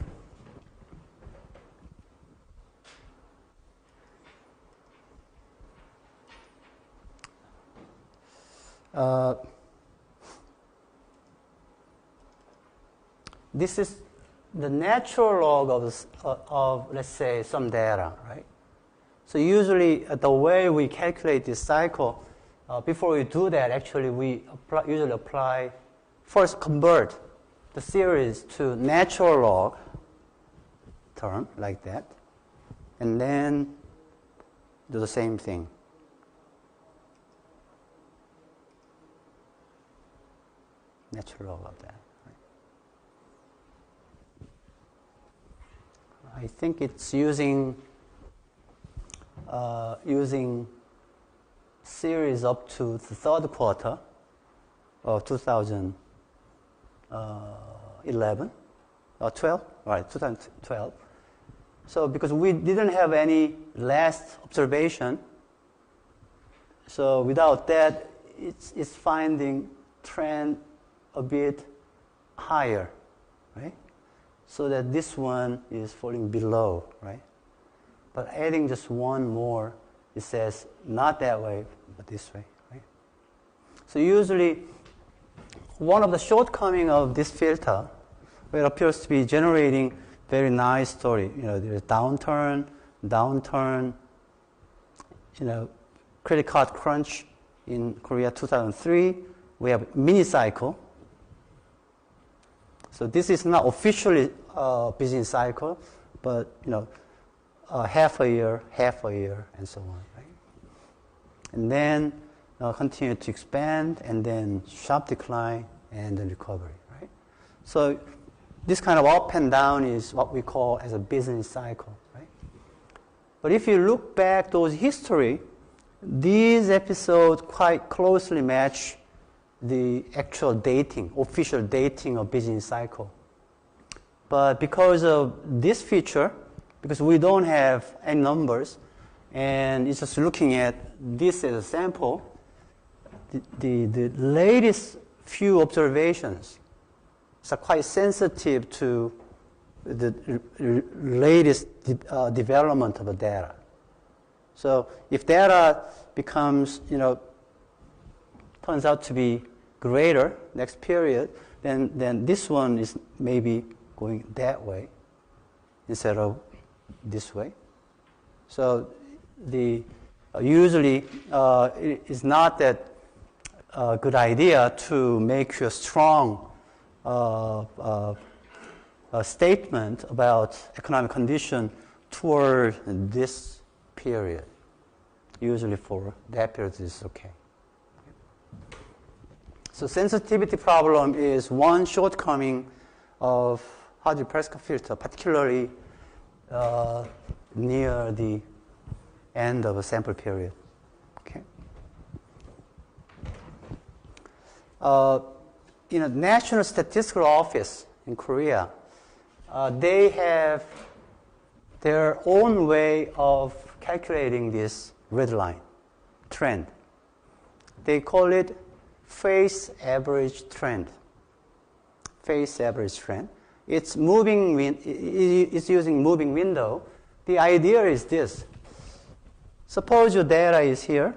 This is the natural log of let's say, some data, right? So usually the way we calculate this cycle, before we do that, actually we usually apply, first convert the series to natural log term like that, and then do the same thing. Natural log of that. I think it's using series up to the third quarter of 2011 or 12, right? 2012. So because we didn't have any last observation, so without that, it's finding trend a bit higher, right? So that this one is falling below, right? But adding just one more, it says not that way, but this way, right? So usually, one of the shortcomings of this filter, where it appears to be generating very nice story, there's downturn, credit card crunch in Korea 2003, we have mini cycle. So this is not officially a business cycle, but half a year, and so on, right? And then continue to expand, and then sharp decline, and then recovery, right? So this kind of up and down is what we call as a business cycle, right? But if you look back those history, these episodes quite closely match the actual dating, official dating of business cycle. But because of this feature, because we don't have any numbers, and it's just looking at this as a sample, the latest few observations are quite sensitive to the latest development of the data. So if data becomes, turns out to be greater next period, then this one is maybe going that way instead of this way. So usually it is not that good idea to make a strong statement about economic condition toward this period. Usually for that period is okay. So sensitivity problem is one shortcoming of Hartree-Prescott filter, particularly near the end of a sample period. Okay. In a National Statistical Office in Korea, they have their own way of calculating this red line trend. They call it phase average trend. Phase average trend. It's using moving window. The idea is this. Suppose your data is here,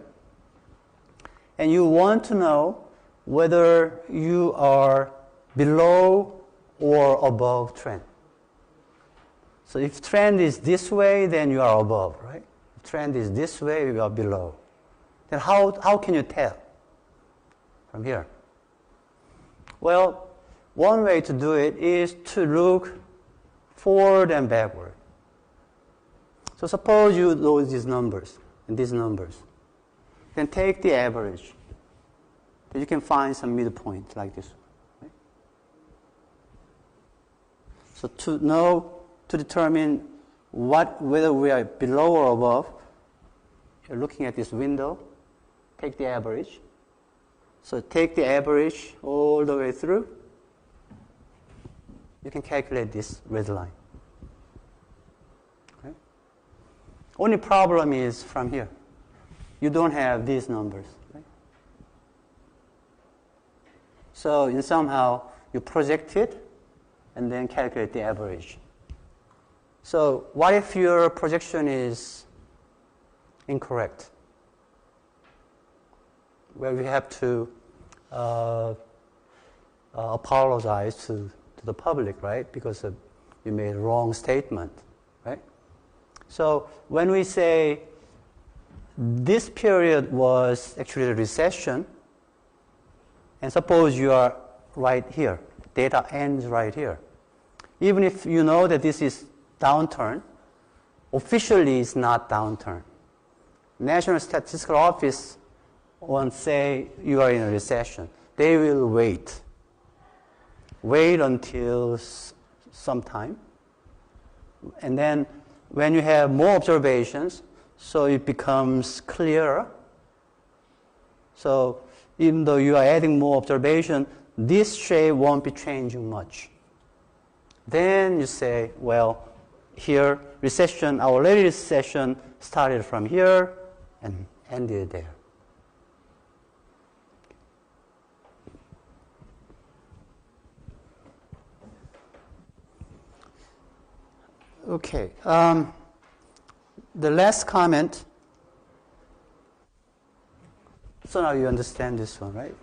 and you want to know whether you are below or above trend. So if trend is this way, then you are above, right? If trend is this way, you are below. Then how can you tell from here? Well, one way to do it is to look forward and backward. So suppose you know these numbers and these numbers. Then take the average. Then you can find some midpoint like this. Right? So to determine whether we are below or above, you're looking at this window, take the average. So take the average all the way through. You can calculate this red line. Okay? Only problem is from here. You don't have these numbers. Right? So somehow you project it and then calculate the average. So what if your projection is incorrect? Well, we have to apologize to the public, right? Because you made a wrong statement, right? So when we say this period was actually a recession, and suppose you are right here, data ends right here. Even if you know that this is downturn, officially it's not downturn. National Statistical Office won't say you are in a recession. They will wait until some time. And then when you have more observations, so it becomes clearer. So even though you are adding more observation, this shape won't be changing much. Then you say, well, here, recession, our latest recession started from here and ended there. Okay. The last comment. So now you understand this one, right?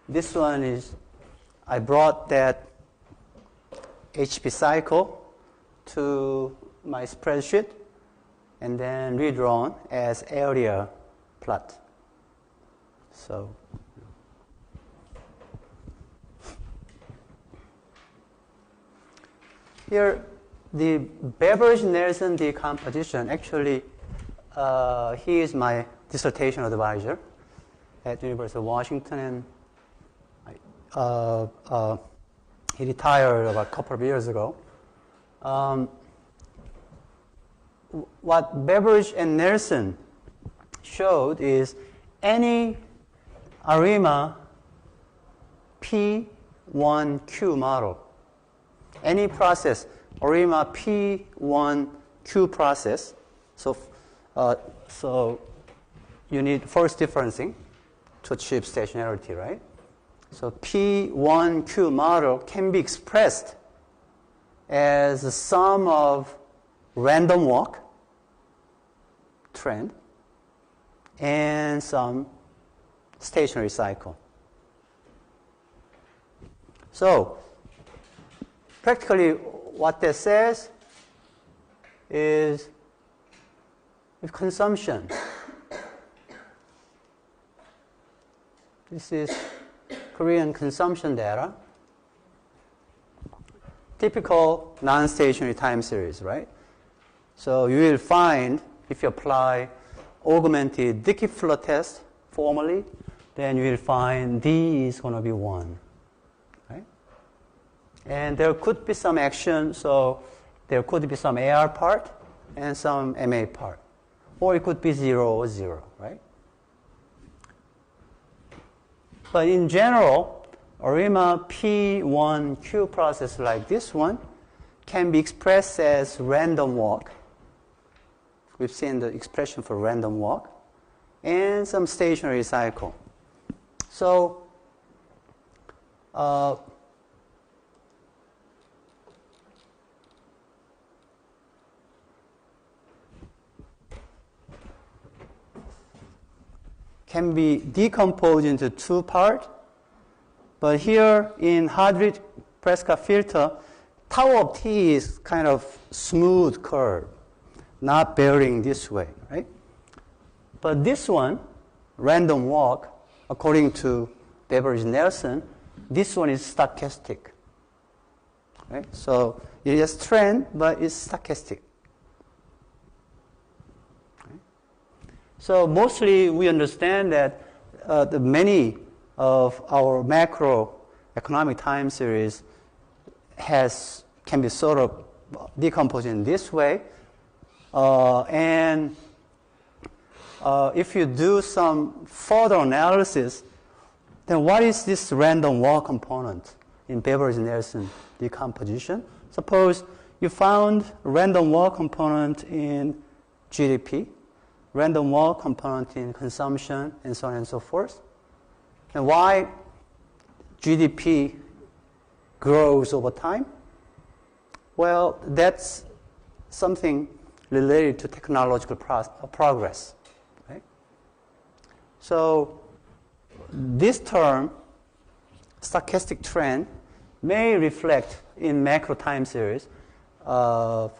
This one is, I brought that HP cycle to my spreadsheet and then redrawn as area plot. So here, the Beveridge-Nelson decomposition, actually, he is my dissertation advisor at University of Washington, and he retired about a couple of years ago. What Beveridge and Nelson showed is any ARIMA P1Q model, any process, ARIMA P1Q process, so you need first differencing to achieve stationarity, right? So P1Q model can be expressed as a sum of random walk trend and some stationary cycle. So practically what that says is if consumption, this is Korean consumption data, typical non-stationary time series, right? So you will find if you apply augmented Dickey-Fuller test formally, then you will find D is going to be 1. Right? And there could be some action, so there could be some AR part and some MA part. Or it could be 0 or 0, right? But in general, ARIMA P1Q process like this one can be expressed as random walk. We've seen the expression for random walk and some stationary cycle. So can be decomposed into two parts. But here in Hardwick-Prescott filter, tau of t is kind of smooth curve, not bearing this way, right? But this one, random walk, according to Beveridge-Nelson, this one is stochastic, right? So it is trend, but it's stochastic. Right? So mostly we understand that the many of our macroeconomic time series can be sort of decomposed in this way. And if you do some further analysis, then what is this random walk component in Beveridge-Nelson decomposition? Suppose you found random walk component in GDP, random walk component in consumption, and so on and so forth. And why GDP grows over time? Well, that's something related to technological progress. Right? So this term, stochastic trend, may reflect in macro time series of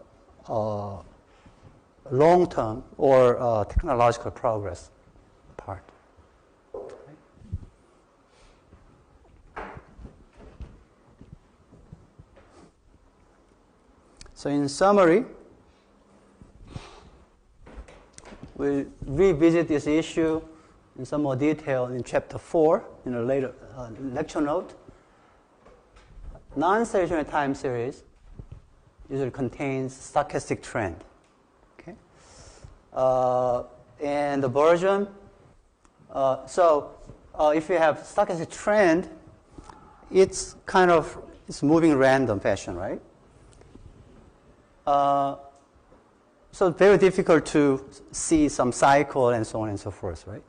long-term or technological progress part. So in summary, we'll revisit this issue in some more detail in chapter 4 in a later lecture note. Non-stationary time series usually contains stochastic trend. Okay, and the version. If you have stochastic trend, it's moving random fashion, right? So very difficult to see some cycle and so on and so forth, right?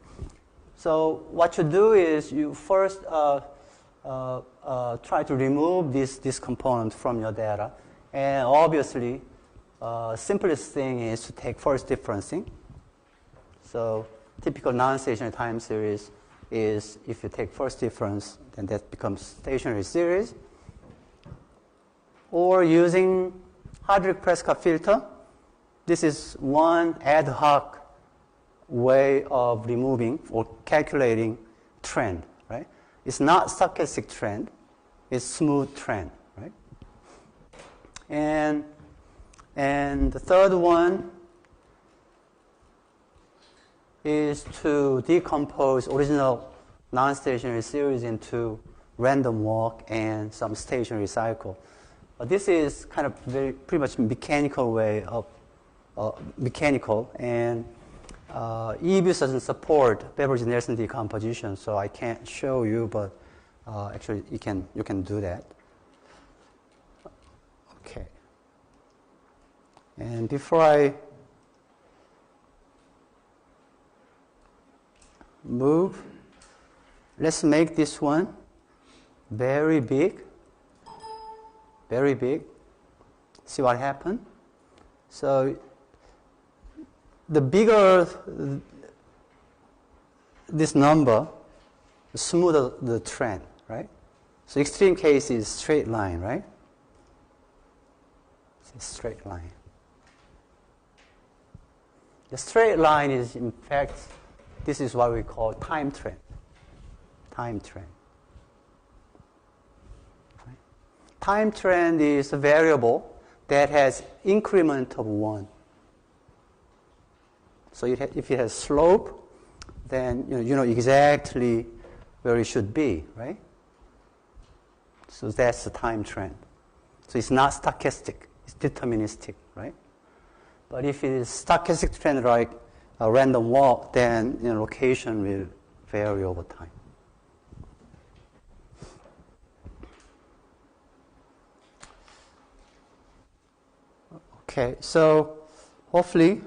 So what you do is you first try to remove this component from your data, and obviously, simplest thing is to take first differencing. So typical non-stationary time series is if you take first difference, then that becomes stationary series. Or using Hadrick-Prescott filter, this is one ad hoc way of removing or calculating trend, right? It's not stochastic trend, it's smooth trend, right? And the third one is to decompose original non-stationary series into random walk and some stationary cycle. This is kind of pretty much mechanical way of mechanical, and EBUS doesn't support Beveridge-Nelson decomposition, so I can't show you, but actually you can do that. Okay. And before I move, let's make this one very big. Very big. See what happened? So the bigger this number, the smoother the trend, right? So extreme case is straight line, right? It's a straight line. The straight line is, in fact, this is what we call time trend. Time trend. Right? Time trend is a variable that has increment of 1. So if it has slope, then you know exactly where it should be, right? So that's the time trend. So it's not stochastic, it's deterministic, right? But if it is stochastic trend like a random walk, then location will vary over time. Okay, so hopefully,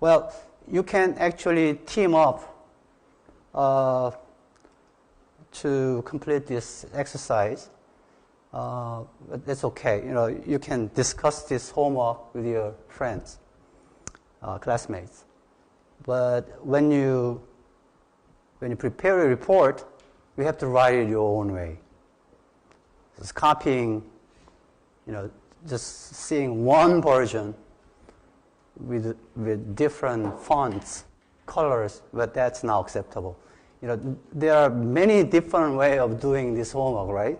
well, you can actually team up to complete this exercise. But that's okay. You can discuss this homework with your friends, classmates. But when you prepare a report, you have to write it your own way. Just copying, just seeing one version with different fonts, colors, but that's not acceptable. There are many different ways of doing this homework, right?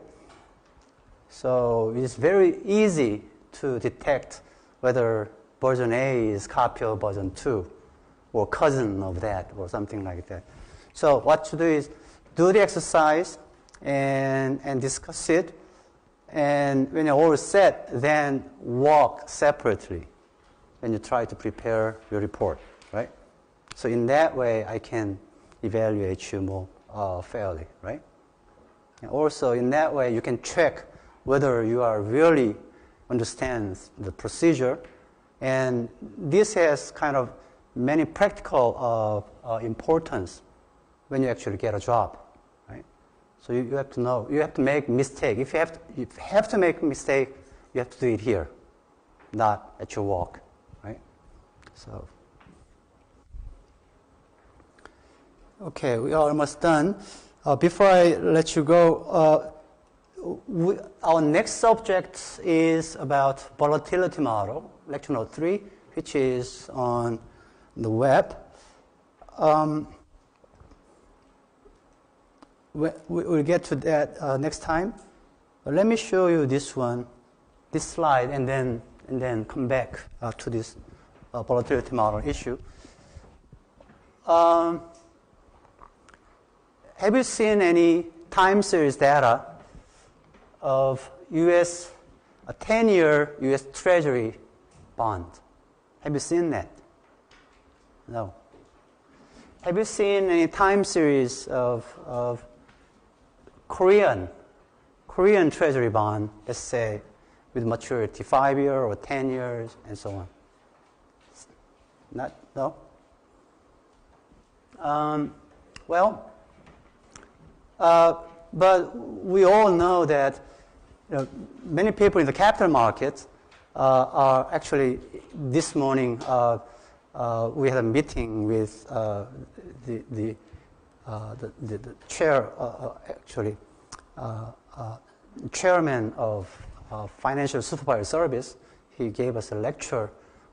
So it's very easy to detect whether version A is copy of version 2 or cousin of that or something like that. So what to do is do the exercise and discuss it, and when you're all set, then walk separately when you try to prepare your report, right? So in that way, I can evaluate you more fairly, right? And also in that way, you can check whether you are really understand the procedure, and this has kind of many practical importance when you actually get a job, right? So you have to know, you have to make mistake. If you have to make a mistake, you have to do it here, not at your work, right? So, okay, we are almost done. Before I let you go, our next subject is about volatility model, lecture note 3, which is on the web. We'll get to that next time. But let me show you this slide, and then come back to this volatility model issue. Have you seen any time series data of a 10-year U.S. Treasury bond? Have you seen that? No. Have you seen any time series of Korean Treasury bond, let's say, with maturity 5 years or 10 years and so on? No? But we all know that many people in the capital markets are actually, this morning we had a meeting with the chair, chairman of Financial Supervisory Service. He gave us a lecture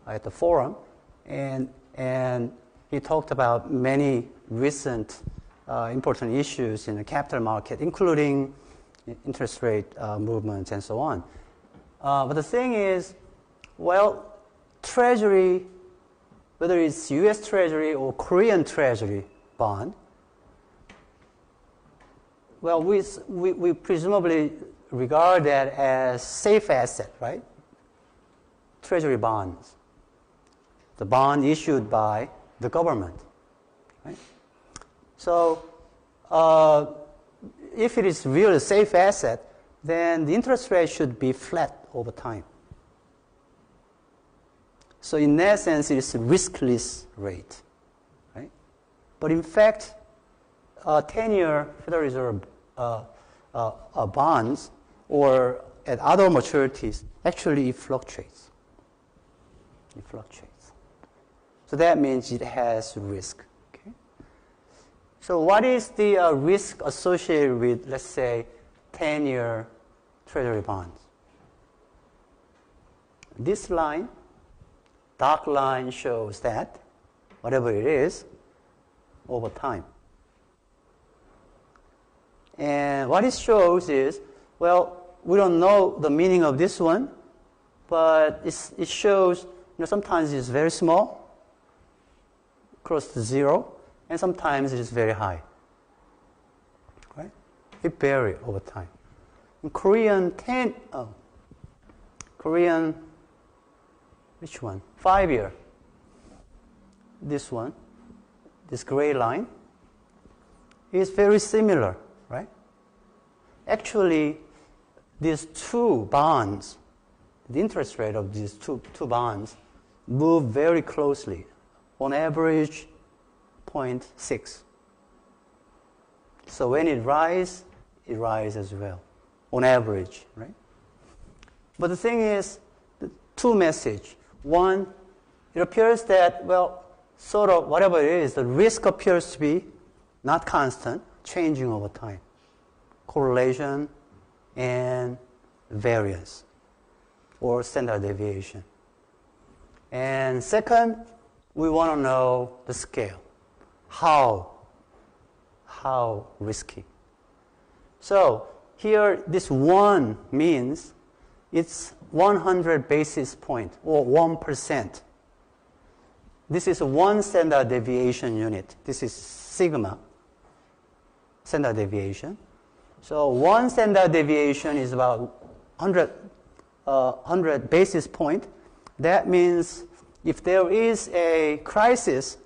at the forum, and he talked about many recent important issues in the capital market, including interest rate movements and so on. But the thing is, Treasury, whether it's U.S. Treasury or Korean Treasury bond, we presumably regard that as safe asset, right? Treasury bonds, the bond issued by the government, right? So, if it is really a safe asset, then the interest rate should be flat over time. So, in that sense, it is a riskless rate, right? But in fact, 10-year Federal Reserve bonds or at other maturities, actually it fluctuates. It fluctuates. So that means it has risk. Okay? So what is the risk associated with, let's say, 10-year Treasury bonds? This line, dark line, shows that whatever it is, over time. And what it shows is, we don't know the meaning of this one, but it shows, sometimes it's very small, close to zero, and sometimes it is very high. Right? It varies over time. In Korean, which one? 5-year. This one, this gray line, is very similar, right? Actually, these two bonds, the interest rate of these two bonds move very closely, on average 0.6. So when it rises as well, on average, right? But the thing is, the two messages. One, it appears that, sort of whatever it is, the risk appears to be not constant, changing over time. Correlation and variance, or standard deviation. And second, we want to know the scale. How risky. So here, this 1 means it's 100 basis point, or 1%. This is one standard deviation unit. This is sigma standard deviation. So one standard deviation is about 100 basis point. That means if there is a crisis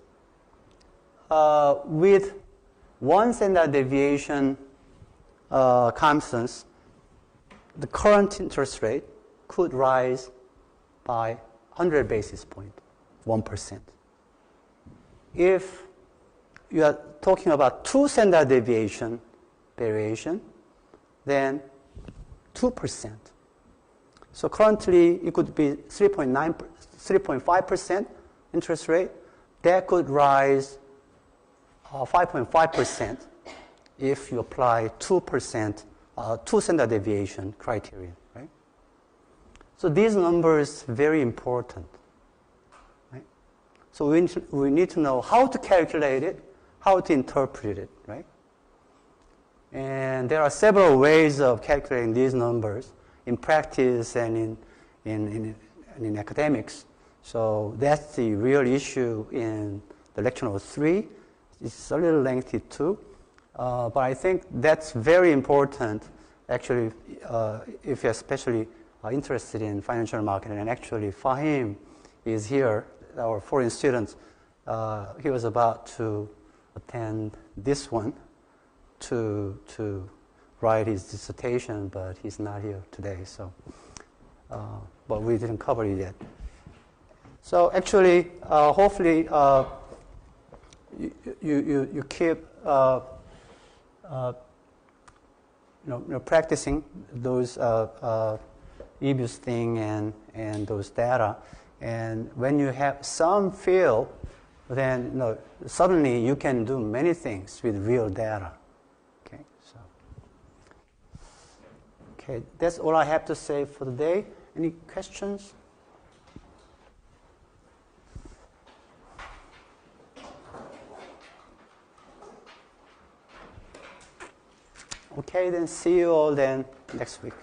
with one standard deviation constants, the current interest rate could rise by 100 basis point, 1%. If you are talking about two standard deviation variation, then 2%. So currently, it could be 3.5% interest rate. That could rise 5.5% if you apply 2%, two standard deviation criterion, right? So these numbers very important. So we need to know how to calculate it, how to interpret it, right? And there are several ways of calculating these numbers in practice and in academics. So that's the real issue in the lecture note 3. It's a little lengthy too, but I think that's very important actually if you're especially interested in financial market. And actually Fahim is here, our foreign student. He was about to attend this one to write his dissertation, but he's not here today. So, but we didn't cover it yet. So actually, hopefully, you keep practicing those EBUS thing and those data. And when you have some feel, then suddenly you can do many things with real data. Okay, that's all I have to say for the day. Any questions? Okay, then see you all then next week.